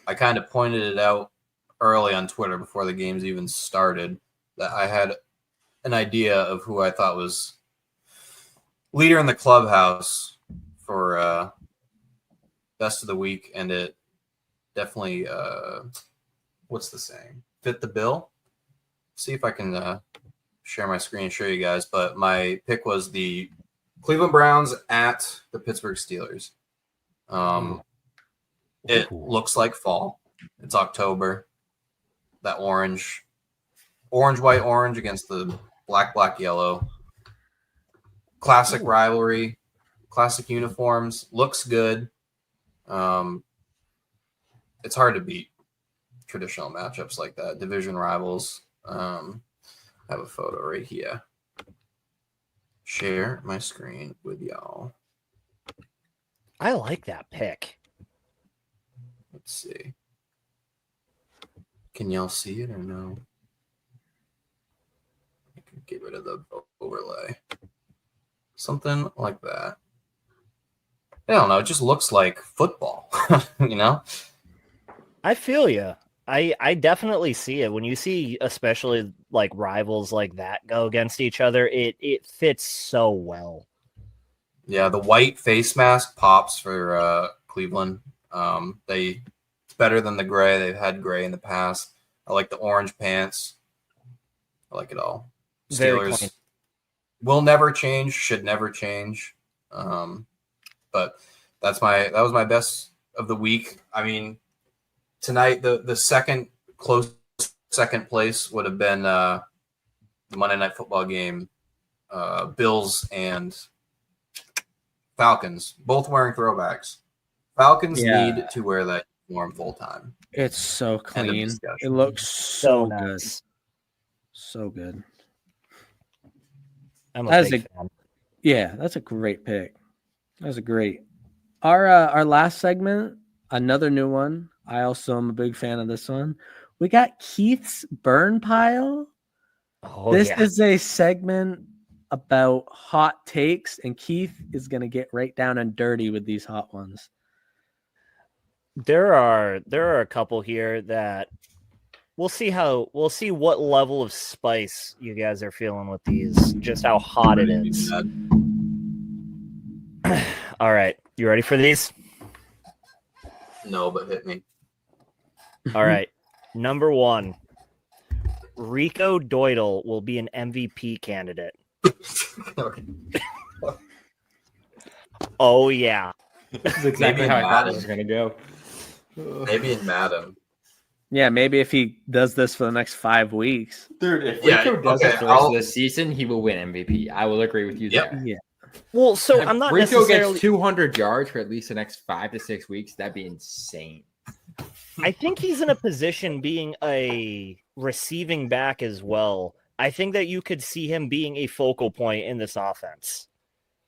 I kind of pointed it out early on Twitter before the games even started that I had an idea of who I thought was leader in the clubhouse for best of the week, and it definitely what's the saying? Fit the bill. See if I can share my screen and show you guys. But my pick was the Cleveland Browns at the Pittsburgh Steelers. It looks like fall. It's October. That orange, white, orange against the black, yellow. Classic rivalry, classic uniforms. Looks good. It's hard to beat traditional matchups like that. Division rivals. I have a photo right here. Share my screen with y'all. I like that pick. Let's see. Can y'all see it or no? I can get rid of the overlay. Something like that. I don't know. It just looks like football, you know? I feel you. I definitely see it. When you see especially like rivals like that go against each other, it fits so well. Yeah, the white face mask pops for Cleveland. It's better than the gray. They've had gray in the past. I like the orange pants. I like it all. Very Steelers. clean. will never change, should never change. But that was my best of the week. I mean, tonight the second close second place would have been the Monday Night Football game, Bills and Falcons, both wearing throwbacks. Falcons need to wear that uniform full time. It's so clean. It looks So good. nice. So good. I'm a big fan. Yeah, that's a great pick. That's a great. Our last segment, another new one. I also am a big fan of this one. We got Keith's Burn Pile. Oh, This is a segment about hot takes, and Keith is going to get right down and dirty with these hot ones. There are a couple here that we'll see what level of spice you guys are feeling with these, just how hot it is. All right, you ready for these? No, but hit me. All right. Number 1, Rico Doidle will be an MVP candidate. Oh yeah. This is exactly how I thought it was going to go. Maybe in Madden. Yeah, maybe if he does this for the next 5 weeks. Dude, if Rico does it for the rest of the season, he will win MVP. I will agree with you there. Yeah. Well, so I'm not Rico necessarily gets 200 yards for at least the next 5 to 6 weeks. That'd be insane. I think he's in a position being a receiving back as well. I think that you could see him being a focal point in this offense.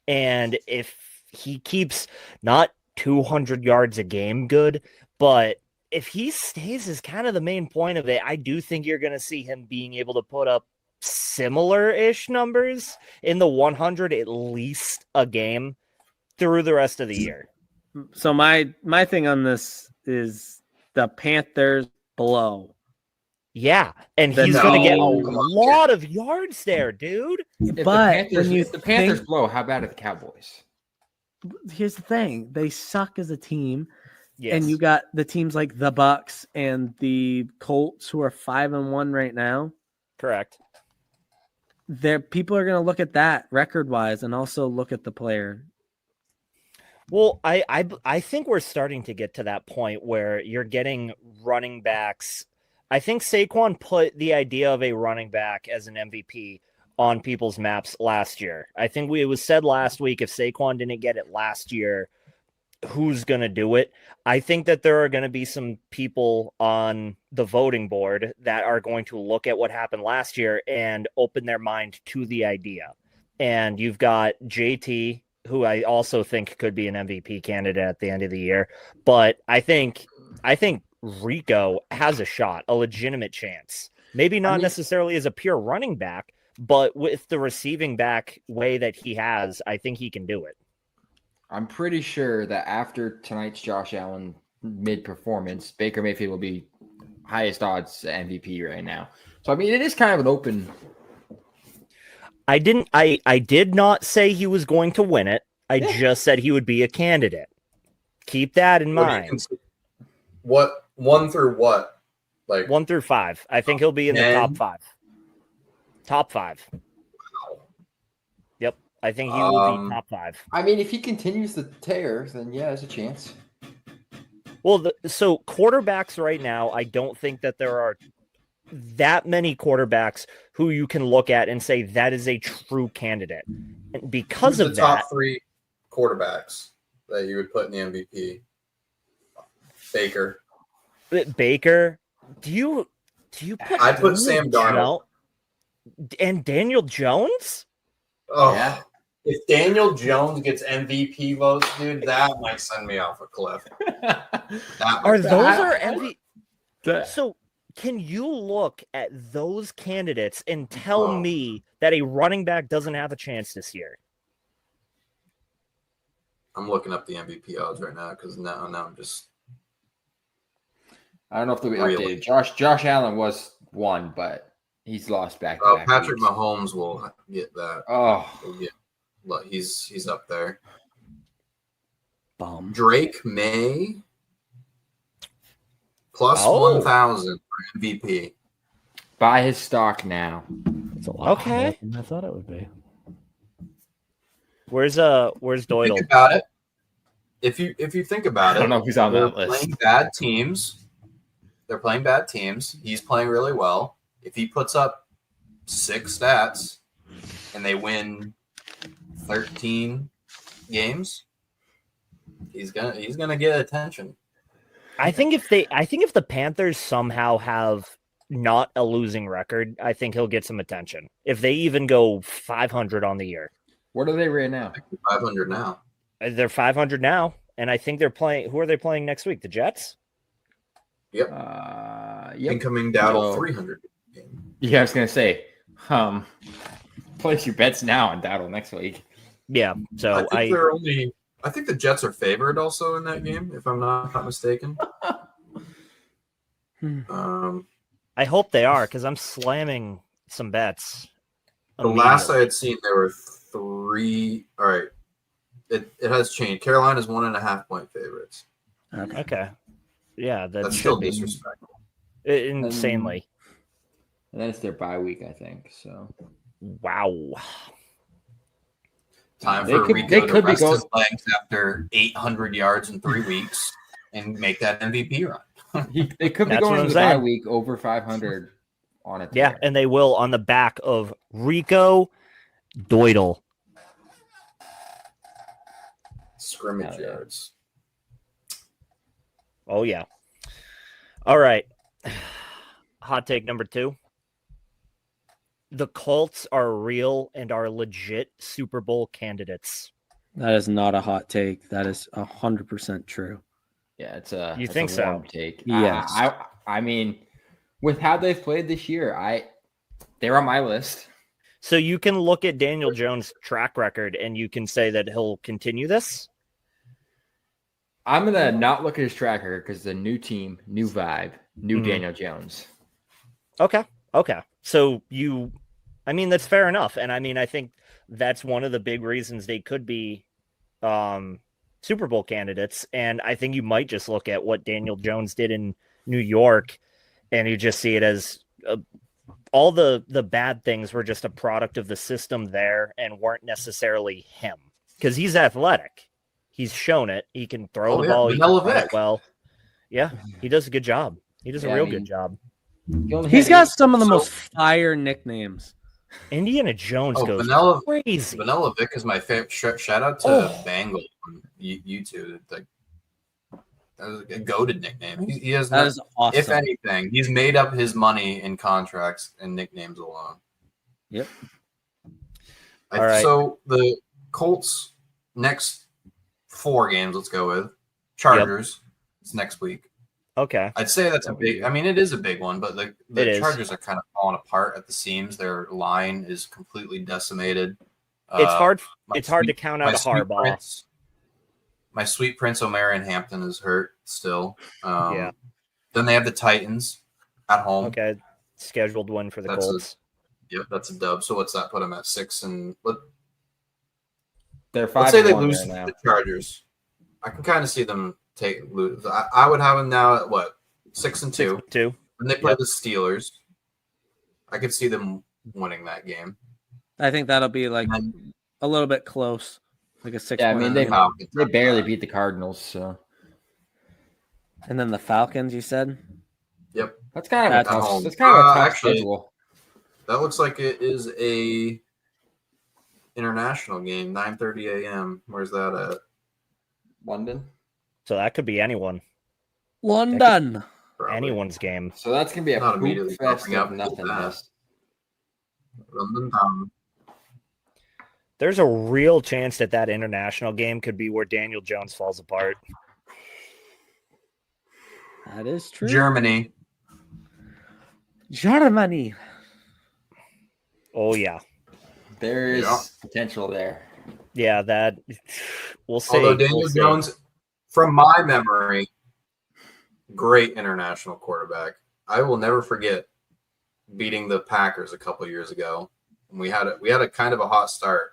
And if he keeps not 200 yards a game good, but if he stays as kind of the main point of it, I do think you're going to see him being able to put up similar-ish numbers in the 100 at least a game through the rest of the year. So my thing on this is the Panthers blow. Yeah, and he's going to get a lot of yards there, dude. But if the Panthers blow, how bad are the Cowboys? Here's the thing. They suck as a team. Yes. And you got the teams like the Bucks and the Colts who are 5-1 right now. Correct. People are going to look at that record-wise and also look at the player. Well, I think we're starting to get to that point where you're getting running backs. I think Saquon put the idea of a running back as an MVP on people's maps last year. I think it was said last week, if Saquon didn't get it last year, who's going to do it? I think that there are going to be some people on the voting board that are going to look at what happened last year and open their mind to the idea. And you've got JT, who I also think could be an MVP candidate at the end of the year. But I think Rico has a shot, a legitimate chance. Maybe not necessarily as a pure running back, but with the receiving back way that he has, I think he can do it. I'm pretty sure that after tonight's Josh Allen mid-performance, Baker Mayfield will be highest odds MVP right now. So, I mean, it is kind of an open. I did not say he was going to win it. I just said he would be a candidate. Keep that in mind. What 1 through what? Like 1 through 5. I think he'll be in the top 5. Top 5. Yep. I think he will be top 5. I mean, if he continues the tear, then yeah, there's a chance. Well, so quarterbacks right now, I don't think that there are that many quarterbacks who you can look at and say that is a true candidate. And because Who's of the that, top 3 quarterbacks that you would put in the MVP? Baker. Do you put? I put Sam Darnold and Daniel Jones. Oh, yeah. If Daniel Jones gets MVP votes, dude, that might send me off a cliff. Are MVP? So can you look at those candidates and tell me that a running back doesn't have a chance this year? I'm looking up the MVP odds right now because now I'm just. I don't know if they'll be updated. Josh Allen was 1, but he's lost back. Patrick Mahomes will get that. He's up there. Bomb. Drake May plus 1,000 for MVP. Buy his stock now. It's a lot okay. than I thought it would be. Where's Think Doyle? about it. If you think about it, I don't know if he's on they're that list. playing bad teams. They're playing bad teams. He's playing really well. If he puts up 6 stats and they win 13 games, he's gonna get attention. I think if the Panthers somehow have not a losing record, I think he'll get some attention. If they even go 500 on the year. What are they right now? 500 now. They're 500 now, and I think they're playing. Who are they playing next week? The Jets? Yep. Yep. Incoming Dowdle So- 300. Yeah, I was gonna say, place your bets now on Dowdle next week. Yeah. So I think the Jets are favored also in that game, if I'm not mistaken. I hope they are because I'm slamming some bets. The last I had seen, there were 3. All right, it has changed. Carolina's 1.5 point favorites. Okay. Yeah, That's should still be disrespectful. insanely. And then it's their bye week, I think. So Wow. Time They for could- Rico they to could be rest going- his legs after 800 yards in 3 weeks and make that MVP run. they could be That's going what into I'm the bye saying. week over 500 on it. Yeah, and they will on the back of Rico Doidle. Scrimmage Hell yeah. yards. Oh yeah. All right. Hot take number 2. The Colts are real and are legit Super Bowl candidates. That is not a hot take. That is 100% true. Yeah, it's You it's think a so? warm take. Yes. I mean, with how they've played this year, they're on my list. So you can look at Daniel Jones' track record and you can say that he'll continue this? I'm gonna not look at his track record because the new team, new vibe, new Mhm. Daniel Jones. Okay. So that's fair enough. And I think that's one of the big reasons they could be Super Bowl candidates. And I think you might just look at what Daniel Jones did in New York and you just see it as all the bad things were just a product of the system there and weren't necessarily him because he's athletic. He's shown it. He can throw the ball. He can Vanilla run it Vic. well. Yeah, he does a good job. He does a real good job. He's got some of the most fire nicknames. Indiana Jones goes crazy. Vanilla Vic is my favorite. Shout out to Bangle on YouTube. Like, that was a goated nickname. He has That is awesome. If anything, he's made up his money in contracts and nicknames alone. Yep. All right. So the Colts next 4 games, let's go with Chargers. It's next week. Okay. I'd say that's a big. I mean, it is a big one, but It the is. Chargers are kind of falling apart at the seams. Their line is completely decimated. It's hard. my It's hard to sweet- count out a sweet Harbaugh. Prince- my sweet Prince O'Marion Hampton is hurt still. Yeah. Then they have the Titans at home. Okay. Scheduled win for the That's Colts. Yep, that's a dub. So what's that put them at 6? And They're 5-1 let's say they lose right to now. the Chargers. I can kind of see them lose. I would have them now at what 6-2. 2. And they play the Steelers. I could see them winning that game. I think that'll be like And a little bit close, like a 6. Yeah, I mean they Falcons. barely beat the Cardinals, so And then the Falcons, you said? Yep, that's kind of That's a tough. home. That's kind of a tough Actually, schedule. that looks like it is a international game, 9:30 a.m. Where's that at? London. So that could be anyone. London. Probably. Anyone's game. So that's gonna be a Not poop immediately fest popping up of with nothingness. London Town. There's a real chance that international game could be where Daniel Jones falls apart. That is true. Germany. Germany. Oh yeah. There is Yeah. potential there. Yeah, that we'll see. Although Daniel We'll see. Jones, from my memory, great international quarterback. I will never forget beating the Packers a couple years ago. And we had a kind of a hot start,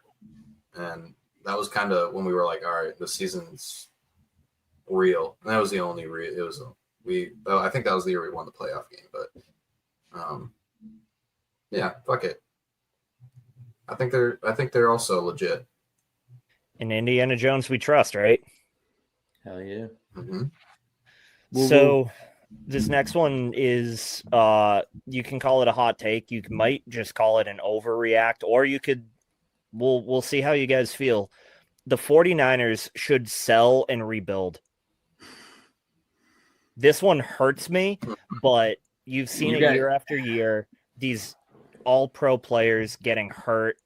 and that was kind of when we were like, all right, the season's real. And that was the only real. It was I think that was the year we won the playoff game. But yeah, fuck it. I think they're also legit. In Indiana Jones, we trust, right? Hell yeah. Mm-hmm. So this next one is you can call it a hot take. You might just call it an overreact, or you could we'll see how you guys feel. The 49ers should sell and rebuild. This one hurts me, but you've seen it year after year. These all-pro players getting hurt.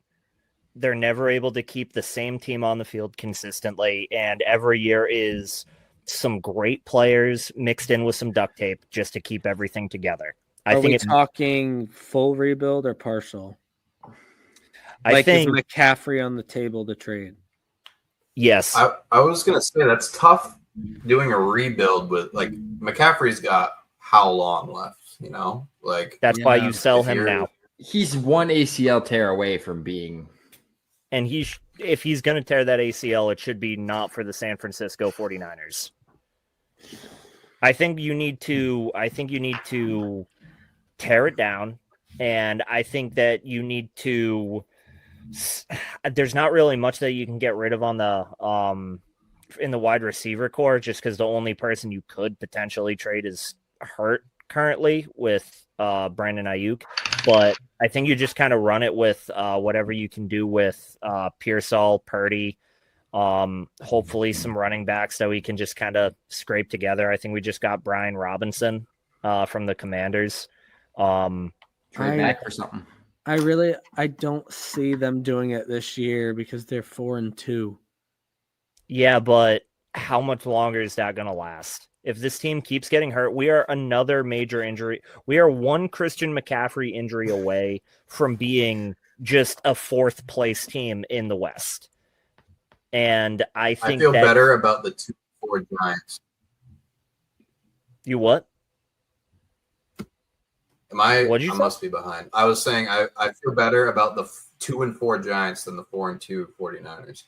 They're never able to keep the same team on the field consistently, and every year is some great players mixed in with some duct tape just to keep everything together. Are we talking full rebuild or partial? I think is McCaffrey on the table to trade? Yes. I was gonna say that's tough doing a rebuild with like McCaffrey's got how long left, you know? Like that's why you sell him now. He's one ACL tear away from being, and if he's going to tear that ACL, it should be not for the San Francisco 49ers. I think you need to tear it down, and I think that you need to there's not really much that you can get rid of on the in the wide receiver core, just because the only person you could potentially trade is hurt currently with Brandon Ayuk. But I think you just kind of run it with whatever you can do with Pearsall, Purdy, hopefully some running backs that we can just kind of scrape together. I think we just got Brian Robinson from the Commanders. Trade back or something. I don't see them doing it this year because they're 4-2. Yeah, but how much longer is that going to last? If this team keeps getting hurt, we are another major injury. We are one Christian McCaffrey injury away from being just a fourth place team in the West. And I feel better about the 2-4 Giants. You what? I must be behind. I was saying I feel better about the 2-4 Giants than the 4-2 49ers.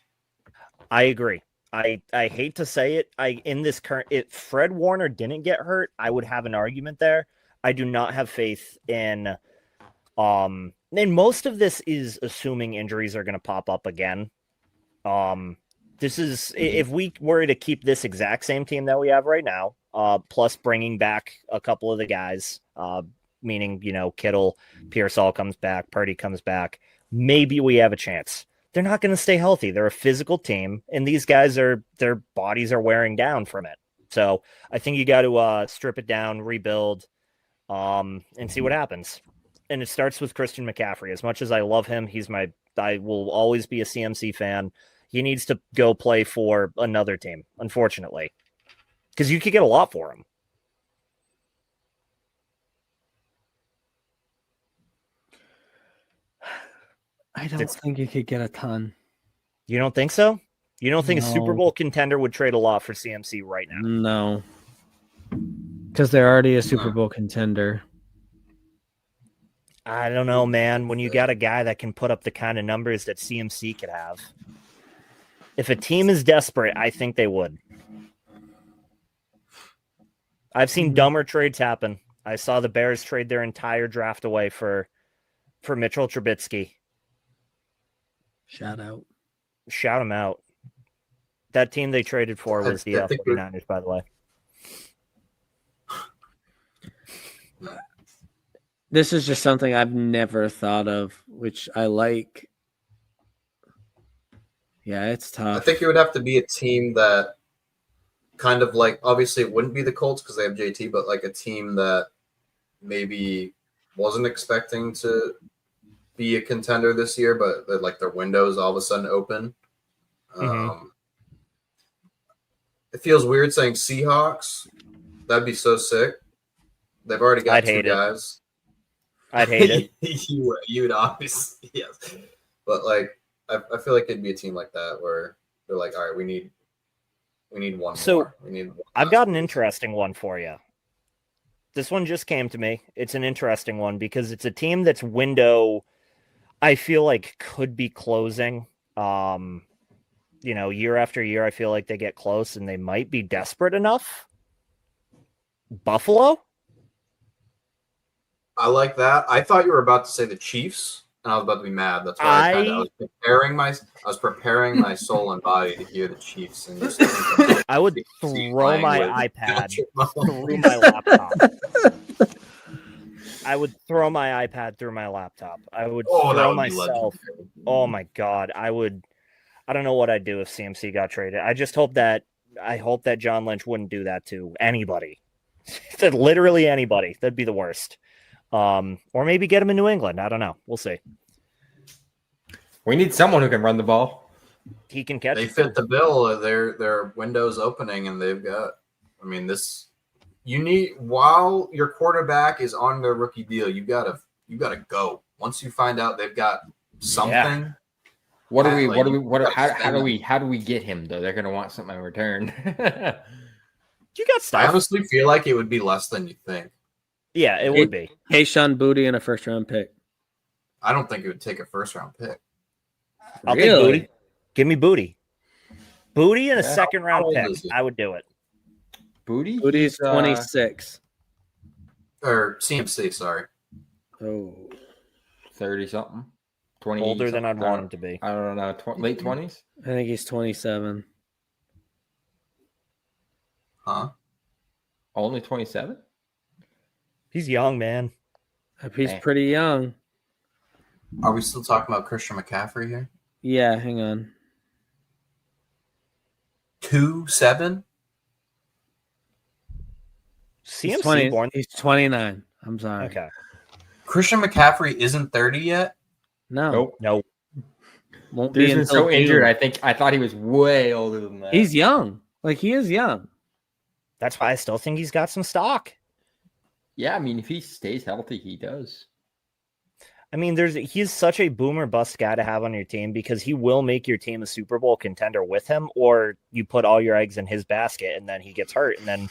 I agree. I hate to say it. If Fred Warner didn't get hurt, I would have an argument there. I do not have faith in and most of this is assuming injuries are going to pop up again. This is if we were to keep this exact same team that we have right now, plus bringing back a couple of the guys, meaning, Kittle, Pearsall comes back, Purdy comes back, maybe we have a chance. They're not going to stay healthy. They're a physical team, and these guys their bodies are wearing down from it. So I think you got to strip it down, rebuild, and see what happens. And it starts with Christian McCaffrey. As much as I love him, I will always be a CMC fan. He needs to go play for another team, unfortunately, because you could get a lot for him. I don't think you could get a ton. You don't think so? You don't think a Super Bowl contender would trade a lot for CMC right now? No. Because they're already a Super Bowl contender. I don't know, man. When you got a guy that can put up the kind of numbers that CMC could have. If a team is desperate, I think they would. I've seen dumber trades happen. I saw the Bears trade their entire draft away for Mitchell Trubisky. Shout him out. That team they traded for was the 49ers, by the way. This is just something I've never thought of, which I like. Yeah, it's tough. I think it would have to be a team that kind of like, obviously it wouldn't be the Colts because they have JT, but like a team that maybe wasn't expecting to be a contender this year, but like their windows all of a sudden open. It feels weird saying Seahawks. That'd be so sick. They've already got two guys. I'd hate it. You would obviously, yes. But like, I feel like it'd be a team like that where they're like, all right, we need one more. I've got an interesting one for you. This one just came to me. It's an interesting one because it's a team that's window, I feel like, could be closing. Year after year, I feel like they get close and they might be desperate enough. Buffalo? I like that. I thought you were about to say the Chiefs. and I was about to be mad. That's why I was preparing my soul and body to hear the Chiefs and just I would throw my iPad through my laptop. I would throw my iPad through my laptop. I would throw myself. Oh my God. I don't know what I'd do if CMC got traded. I hope that John Lynch wouldn't do that to anybody. Literally anybody. That'd be the worst. Or maybe get him in New England. I don't know. We'll see. We need someone who can run the ball. He can catch. They fit the bill. Their window's opening, and they've got. I mean, while your quarterback is on their rookie deal, you gotta go. Once you find out they've got something. Yeah. How do we get him though? They're gonna want something in return. You got stuff. I honestly feel like it would be less than you think. Yeah, it would be. Keyshawn Boutte and a first-round pick. I don't think it would take a first-round pick. I'll take Boutte. Give me Boutte. Boutte and a second-round pick. I would do it. Boutte's 26. Or CMC, sorry. Oh. 30-something. 20. Older than I'd want him to be. I don't know. Late 20s? I think he's 27. Huh? Only 27? He's young, man. He's pretty young. Are we still talking about Christian McCaffrey here? Yeah, hang on. 2.7? CMC born. He's 29. I'm sorry. Okay. Christian McCaffrey isn't 30 yet? No. Nope. Won't Dude's be been so injured. I thought he was way older than that. He's young. Like, he is young. That's why I still think he's got some stock. Yeah, I mean, if he stays healthy, he does. I mean, he's such a boomer bust guy to have on your team because he will make your team a Super Bowl contender with him, or you put all your eggs in his basket and then he gets hurt and then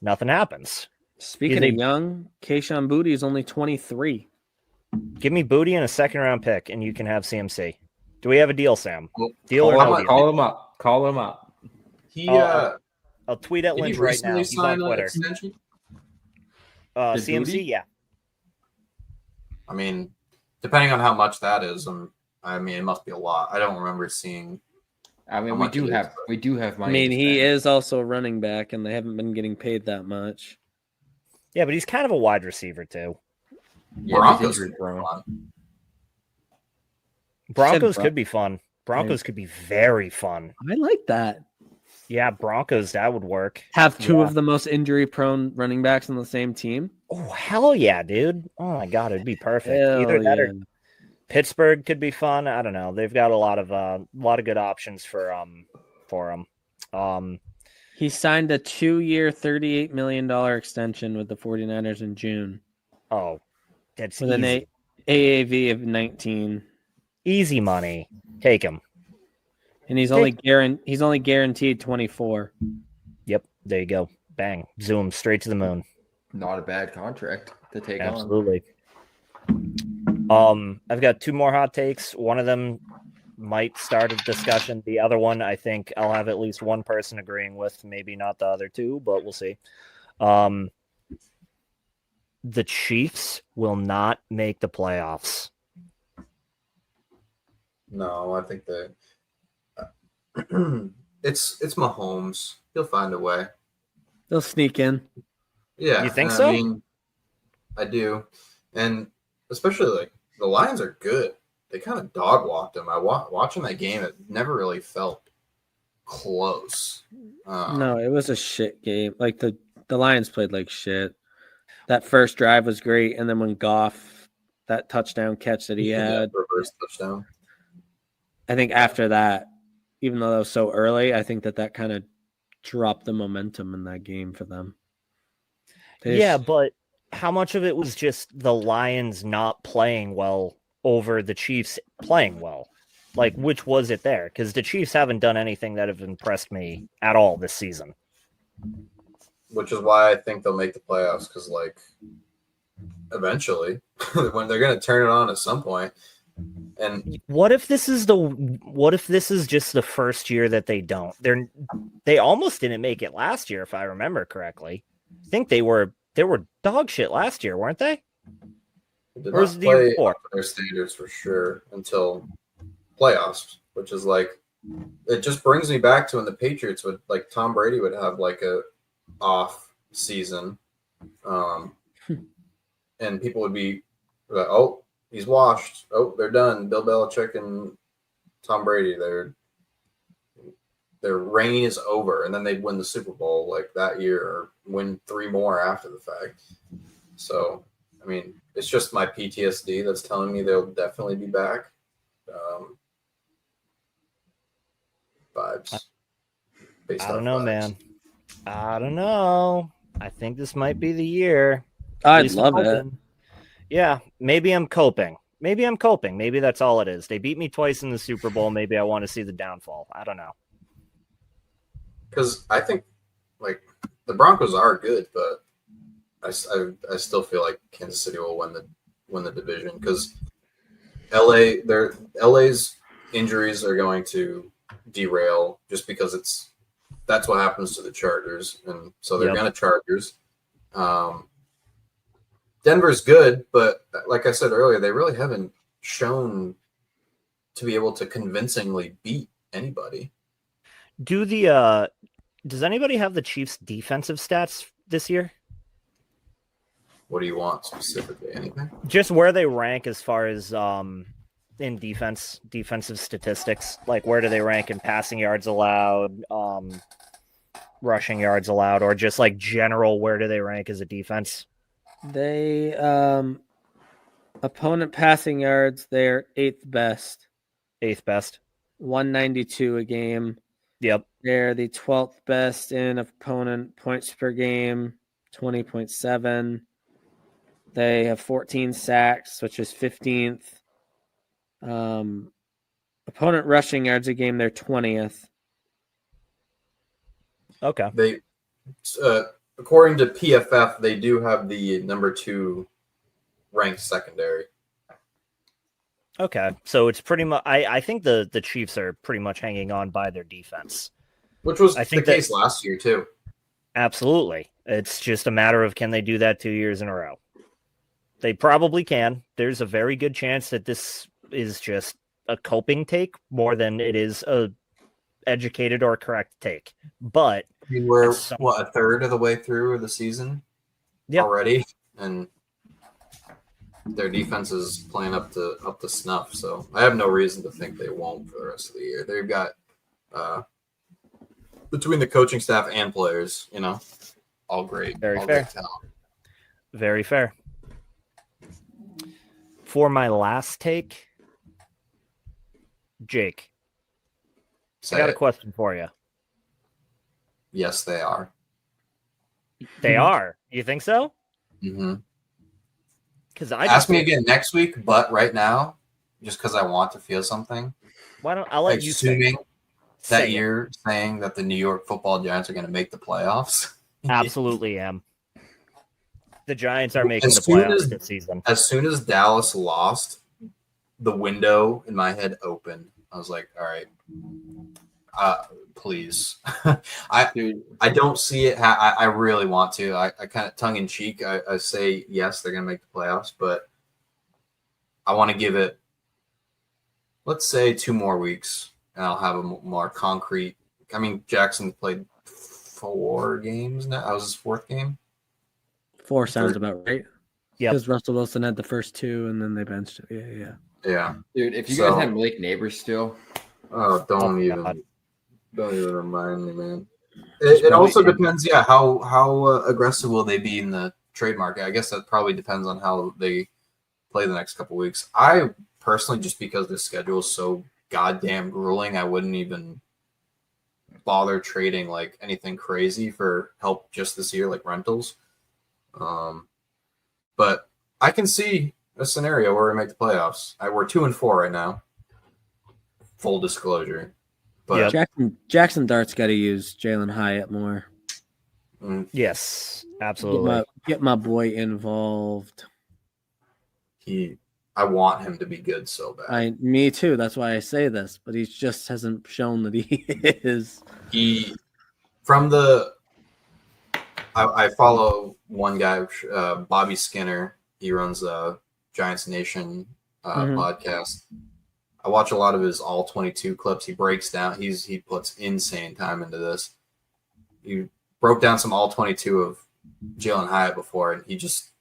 nothing happens. Speaking of young, Keyshawn Boutte is only 23. Give me Boutte and a second-round pick, and you can have CMC. Do we have a deal, Sam? Deal or no deal? Call him up. Call him up. I'll tweet at Lynch right now. He's on Twitter. CMC, yeah. I mean, depending on how much that is, I mean, it must be a lot. I don't remember seeing. I mean, we do have money. I mean, he is also a running back, and they haven't been getting paid that much. Yeah, but he's kind of a wide receiver too. Yeah, Broncos could be fun. Broncos could be very fun. I like that. Yeah, Broncos, that would work. Have two of the most injury-prone running backs on the same team? Oh, hell yeah, dude. Oh, my God, it'd be perfect. Either that or Pittsburgh could be fun. I don't know. They've got a lot of good options for him. He signed a 2-year, $38 million extension with the 49ers in June. Oh, that's with easy. An AAV of 19. Easy money. Take him. And he's only guaranteed 24. Yep, there you go. Bang. Zoom straight to the moon. Not a bad contract to take on. Absolutely. I've got two more hot takes. One of them might start a discussion. The other one, I think I'll have at least one person agreeing with, maybe not the other two, but we'll see. The Chiefs will not make the playoffs. No, I think that it's Mahomes. He'll find a way. They'll sneak in. Yeah. You think so? I mean, I do. And especially like the Lions are good. They kind of dog walked them. Watching that game, it never really felt close. No, it was a shit game. Like the Lions played like shit. That first drive was great, and then when Goff, that touchdown catch that he had, reverse touchdown. I think after that, even though that was so early, I think that kind of dropped the momentum in that game for them. But how much of it was just the Lions not playing well over the Chiefs playing well? Like, which was it there? Because the Chiefs haven't done anything that have impressed me at all this season. Which is why I think they'll make the playoffs, because, like, eventually, when they're going to turn it on at some point. And what if this is just the first year that they don't? They almost didn't make it last year, if I remember correctly. I think they were dog shit last year, weren't they? Did Or not is it the year play before? up to their standards for sure until playoffs, which is like it just brings me back to when the Patriots would like Tom Brady would have like a off season, and people would be like, "Oh, he's washed. Oh, they're done." Bill Belichick and Tom Brady, their reign is over, and then they'd win the Super Bowl like that year or win 3 more after the fact. So, I mean, it's just my PTSD that's telling me they'll definitely be back. Vibes. I don't know, man. I don't know. I think this might be the year. I'd love it. Yeah, maybe I'm coping. Maybe that's all it is. They beat me twice in the Super Bowl. Maybe I want to see the downfall. I don't know. Because I think like the Broncos are good, but I still feel like Kansas City will win the division because LA's injuries are going to derail just because that's what happens to the Chargers, and so they're going to Chargers. Denver's good, but like I said earlier, they really haven't shown to be able to convincingly beat anybody. Does anybody have the Chiefs' defensive stats this year? What do you want specifically? Anything? Just where they rank as far as in defensive statistics. Like where do they rank in passing yards allowed, rushing yards allowed, or just like general where do they rank as a defense? They opponent passing yards, they're 8th best. 8th best. 192 a game. Yep. They're the 12th best in opponent points per game, 20.7. They have 14 sacks, which is 15th. Opponent rushing yards a game, they're 20th. Okay. They, according to PFF, they do have the number 2 ranked secondary. Okay, so it's pretty much. I think the Chiefs are pretty much hanging on by their defense, which was the case last year too. Absolutely, it's just a matter of can they do that 2 years in a row. They probably can. There's a very good chance that this is just a coping take more than it is a educated or correct take. But I mean, we're a third of the way through the season already, and their defense is playing up to snuff. So I have no reason to think they won't for the rest of the year. They've got between the coaching staff and players, all great. Very all fair. Great talent. Very fair. For my last take, Jake, I got a question for you. Yes, they are. They are. You think so? Mm-hmm. Because ask me again next week, but right now, just because I want to feel something. Why don't I let you assuming that you're saying that the New York Football Giants are going to make the playoffs? Absolutely am. The Giants are making the playoffs this season. As soon as Dallas lost, the window in my head opened. I was like, all right, please. I don't see it. I really want to. I kind of tongue in cheek. I say, yes, they're going to make the playoffs, but I want to give it, let's say 2 more weeks, and I'll have a more concrete. I mean, Jackson played 4 games now. That was his 4th game. 4 sounds about right. Yeah, because Russell Wilson had the first 2, and then they benched it. Yeah. Dude, if you guys have Malik Neighbors still, don't even remind me, man. It also depends, how aggressive will they be in the trade market? I guess that probably depends on how they play the next couple weeks. I personally, just because the schedule is so goddamn grueling, I wouldn't even bother trading like anything crazy for help just this year, like rentals. But I can see a scenario where we make the playoffs. We're 2-4 right now. Full disclosure. But Jackson Dart's got to use Jalen Hyatt more. Yes, absolutely. Get my boy involved. I want him to be good so bad. Me too. That's why I say this, but he just hasn't shown that he is. I follow one guy, Bobby Skinner. He runs Giants Nation Mhm. podcast. I watch a lot of his all 22 clips. He breaks down. He puts insane time into this. He broke down some all 22 of Jalen Hyatt before, and he just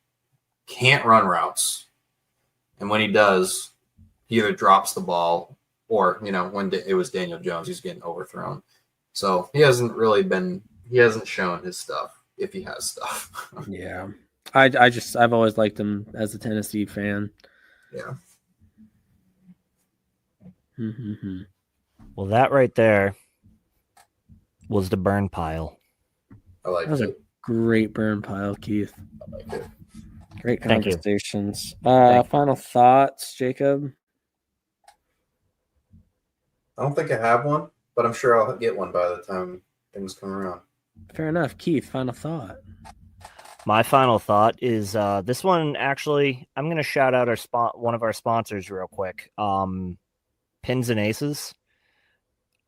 can't run routes. And when he does, he either drops the ball or, when it was Daniel Jones, he's getting overthrown. So he hasn't shown his stuff, if he has stuff. Yeah. I've always liked him as a Tennessee fan. Yeah. Mm-hmm. Well, that right there was the burn pile. I like That was it. a great burn pile, Keith. I like it. Great Thank you. conversations. Thank you. Final thoughts, Jacob? I don't think I have one, but I'm sure I'll get one by the time things come around. Fair enough. Keith, final thought. My final thought is this one. Actually, I'm going to shout out one of our sponsors real quick. Pins and Aces.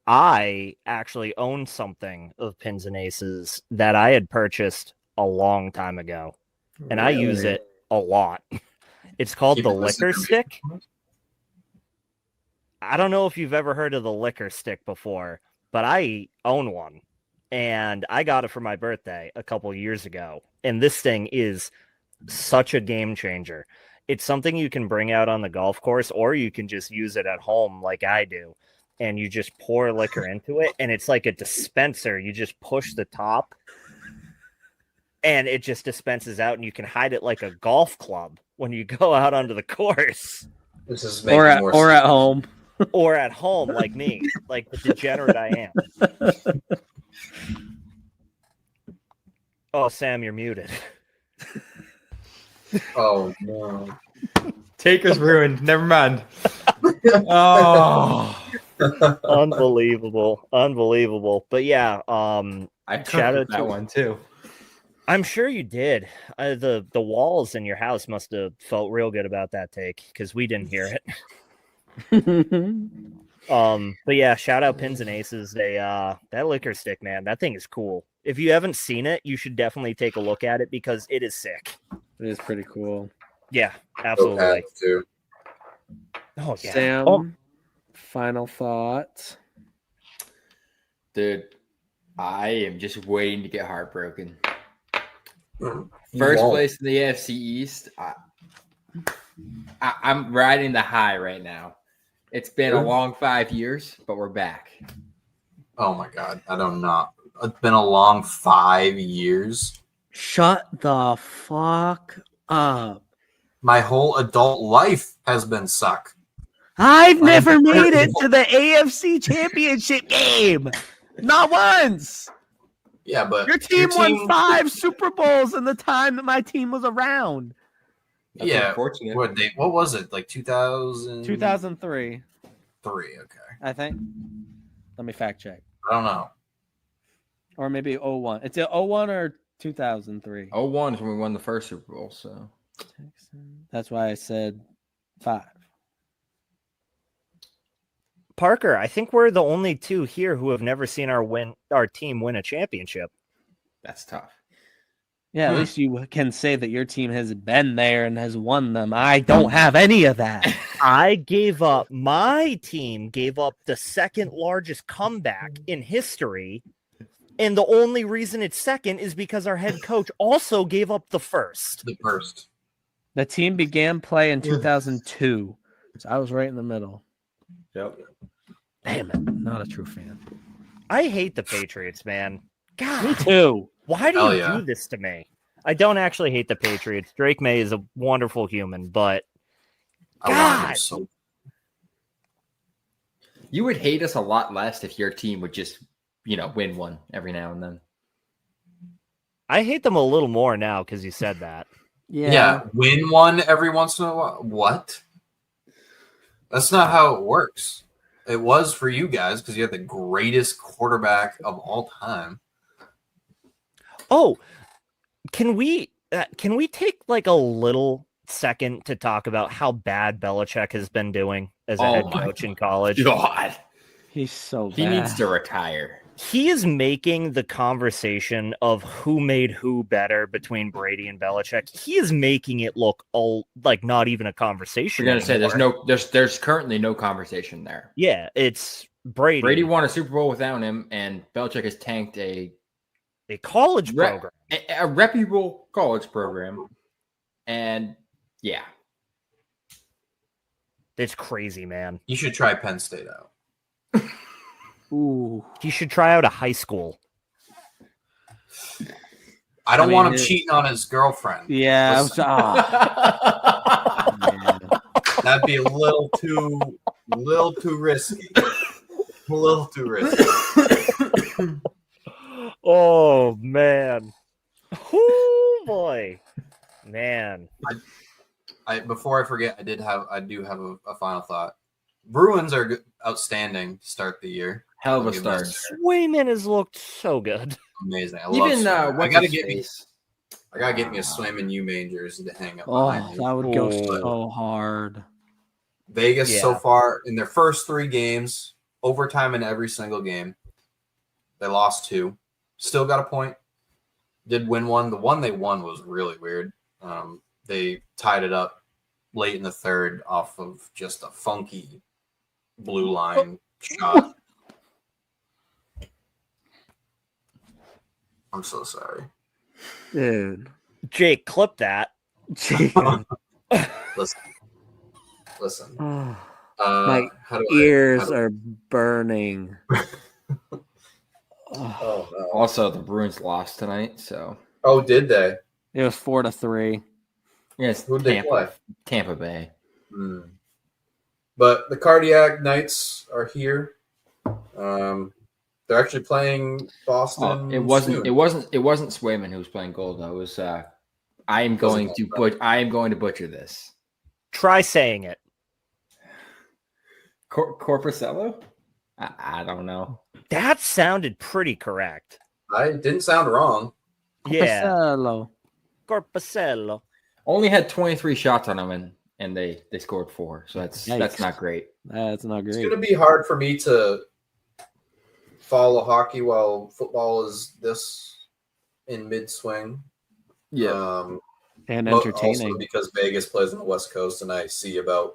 I actually own something of Pins and Aces that I had purchased a long time ago, and I use it a lot. It's called the Liquor Stick. I don't know if you've ever heard of the Liquor Stick before, but I own one, and I got it for my birthday a couple years ago. And this thing is such a game changer. It's something you can bring out on the golf course, or you can just use it at home like I do. And you just pour liquor into it, and it's like a dispenser. You just push the top, and it just dispenses out, and you can hide it like a golf club when you go out onto the course. This is Or at home. Or at home, like me, like the degenerate I am. Oh, Sam, you're muted. Oh, no. Taker's ruined. Never mind. Oh. Unbelievable. But yeah, I shout out that to one too. I'm sure you did. The walls in your house must have felt real good about that take because we didn't hear it. But yeah, shout out Pins and Aces. That Liquor Stick, man, that thing is cool. If you haven't seen it, you should definitely take a look at it because it is sick. It is pretty cool. Yeah, absolutely. Too. Oh yeah. Sam, final thoughts. Dude, I am just waiting to get heartbroken. You First won't. place in the AFC East. I'm riding the high right now. It's been a long 5 years, but we're back. Oh my God. I don't know. It's been a long 5 years. Shut the fuck up. My whole adult life has been suck. I've never made it to the AFC Championship game. Not once. Yeah, but Your team won 5 Super Bowls in the time that my team was around. That's yeah. unfortunate. What was it? Like 2000? 2003, 3. Okay. I think. Let me fact check. I don't know. Or maybe 01. It's 01 or 2003. 01 is when we won the first Super Bowl, so That's why I said 5. Parker, I think we're the only two here who have never seen our team win a championship. that's tough. Yeah, at least you can say that your team has been there and has won them. I don't have any of that. My team gave up the second largest comeback in history. And the only reason it's second is because our head coach also gave up the first. The first. The team began play in 2002. So I was right in the middle. Yep. Damn it. Not a true fan. I hate the Patriots, man. God. Me too. Why do Hell you yeah. do this to me? I don't actually hate the Patriots. Drake May is a wonderful human, but I want him God. so. You would hate us a lot less if your team would just, win one every now and then. I hate them a little more now because you said that. Yeah, win one every once in a while. What? That's not how it works. It was for you guys because you had the greatest quarterback of all time. Oh, can we take like a little second to talk about how bad Belichick has been doing as a head coach in college? God. He's so bad. He needs to retire. he is making the conversation of who made who better between Brady and Belichick. He is making it look all like not even a conversation. We're gonna say there's currently no conversation there. Yeah, it's Brady. Brady won a Super Bowl without him, and Belichick has tanked a college program, a reputable college program, and yeah, it's crazy, man. You should try Penn State out. Ooh. He should try out a high school. I don't want him cheating on his girlfriend. Yeah. That'd be a little too risky. A little too risky. Oh man. Oh boy. Man. Before I forget, I do have a final thought. Bruins are outstanding to start the year. hell of a start. Swayman has looked so good. Amazing. I Even love I gotta get me. I gotta get me a Swayman U-Main jersey to hang up. Oh, behind me. that would go so hard. Vegas so far in their first 3 games, overtime in every single game. They lost 2, still got a point. Did win 1. The one they won was really weird. They tied it up late in the 3rd off of just a funky blue line shot. I'm so sorry. Dude. Jake, clip that. Listen. My ears are burning. No. Also, the Bruins lost tonight, so. Oh, did they? It was 4-3. Yes, Who'd they play? Tampa Bay. But the Cardiac Knights are here. They're actually playing Boston. It wasn't Swayman who was playing goal though. It was I am going to butcher this. Try saying it. Corpuscello? I don't know. That sounded pretty correct. I didn't sound wrong. Yeah. Corpuscello. Corpuscello. Only had 23 shots on him and they scored 4. So that's not great. That's not great. It's going to be hard for me to follow hockey while football is this in mid-swing. Yeah. And entertaining. Also because Vegas plays on the West Coast and I see about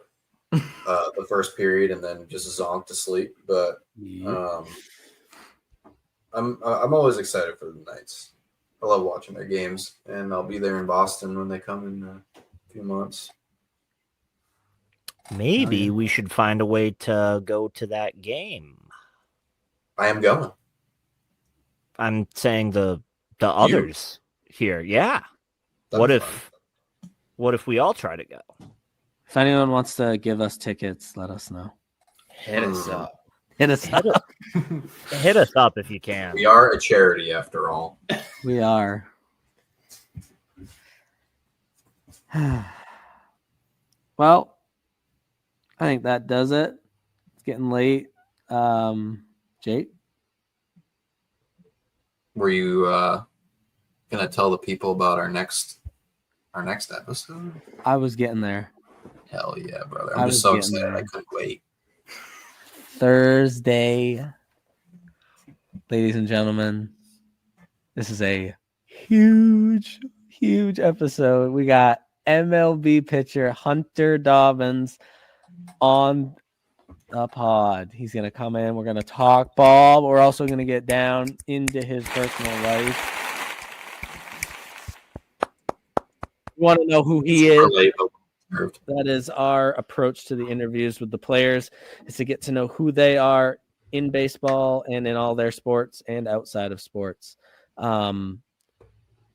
the first period and then just zonk to sleep. But I'm always excited for the Knights. I love watching their games, and I'll be there in Boston when they come in a few months. Maybe we should find a way to go to that game. I am going. I'm saying the others here. Yeah. That'd be What if we all try to go? If anyone wants to give us tickets, let us know. Hit us up. Hit us up. Hit us up if you can. We are a charity after all. We are. Well, I think that does it. It's getting late. Jake? Were you gonna tell the people about our next episode? I was getting there. Hell yeah, brother. I'm just so excited. there. I couldn't wait. Thursday, ladies and gentlemen, this is a huge episode. We got MLB pitcher Hunter Dobbins on the pod. He's going to come in. We're going to talk ball, but we're also going to get down into his personal life. You want to know who he is? That is our approach to the interviews with the players, is to get to know who they are in baseball and in all their sports and outside of sports. The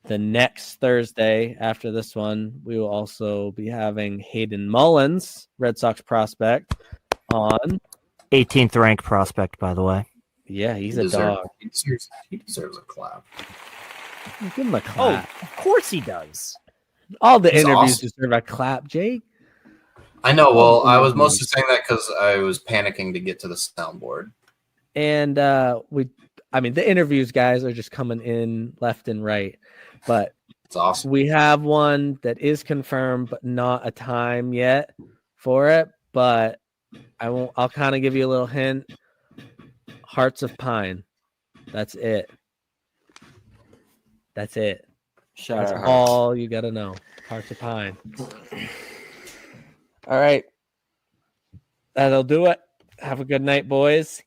next Thursday after this one, we will also be having Hayden Mullins, Red Sox prospect, on. 18th ranked prospect, by the way. Yeah, he's a dog. He deserves a clap. Give him a clap. Oh, of course he does. All the He's interviews awesome. deserve a clap, Jake. I know. Well, I was mostly saying that because I was panicking to get to the soundboard. And the interviews, guys, are just coming in left and right. But It's awesome. we have one that is confirmed, but not a time yet for it. But I'll kind of give you a little hint. Hearts of Pine. That's it. That's it. Shout That's out Hearts. all you got to know. Hearts of Pine. All right. That'll do it. Have a good night, boys.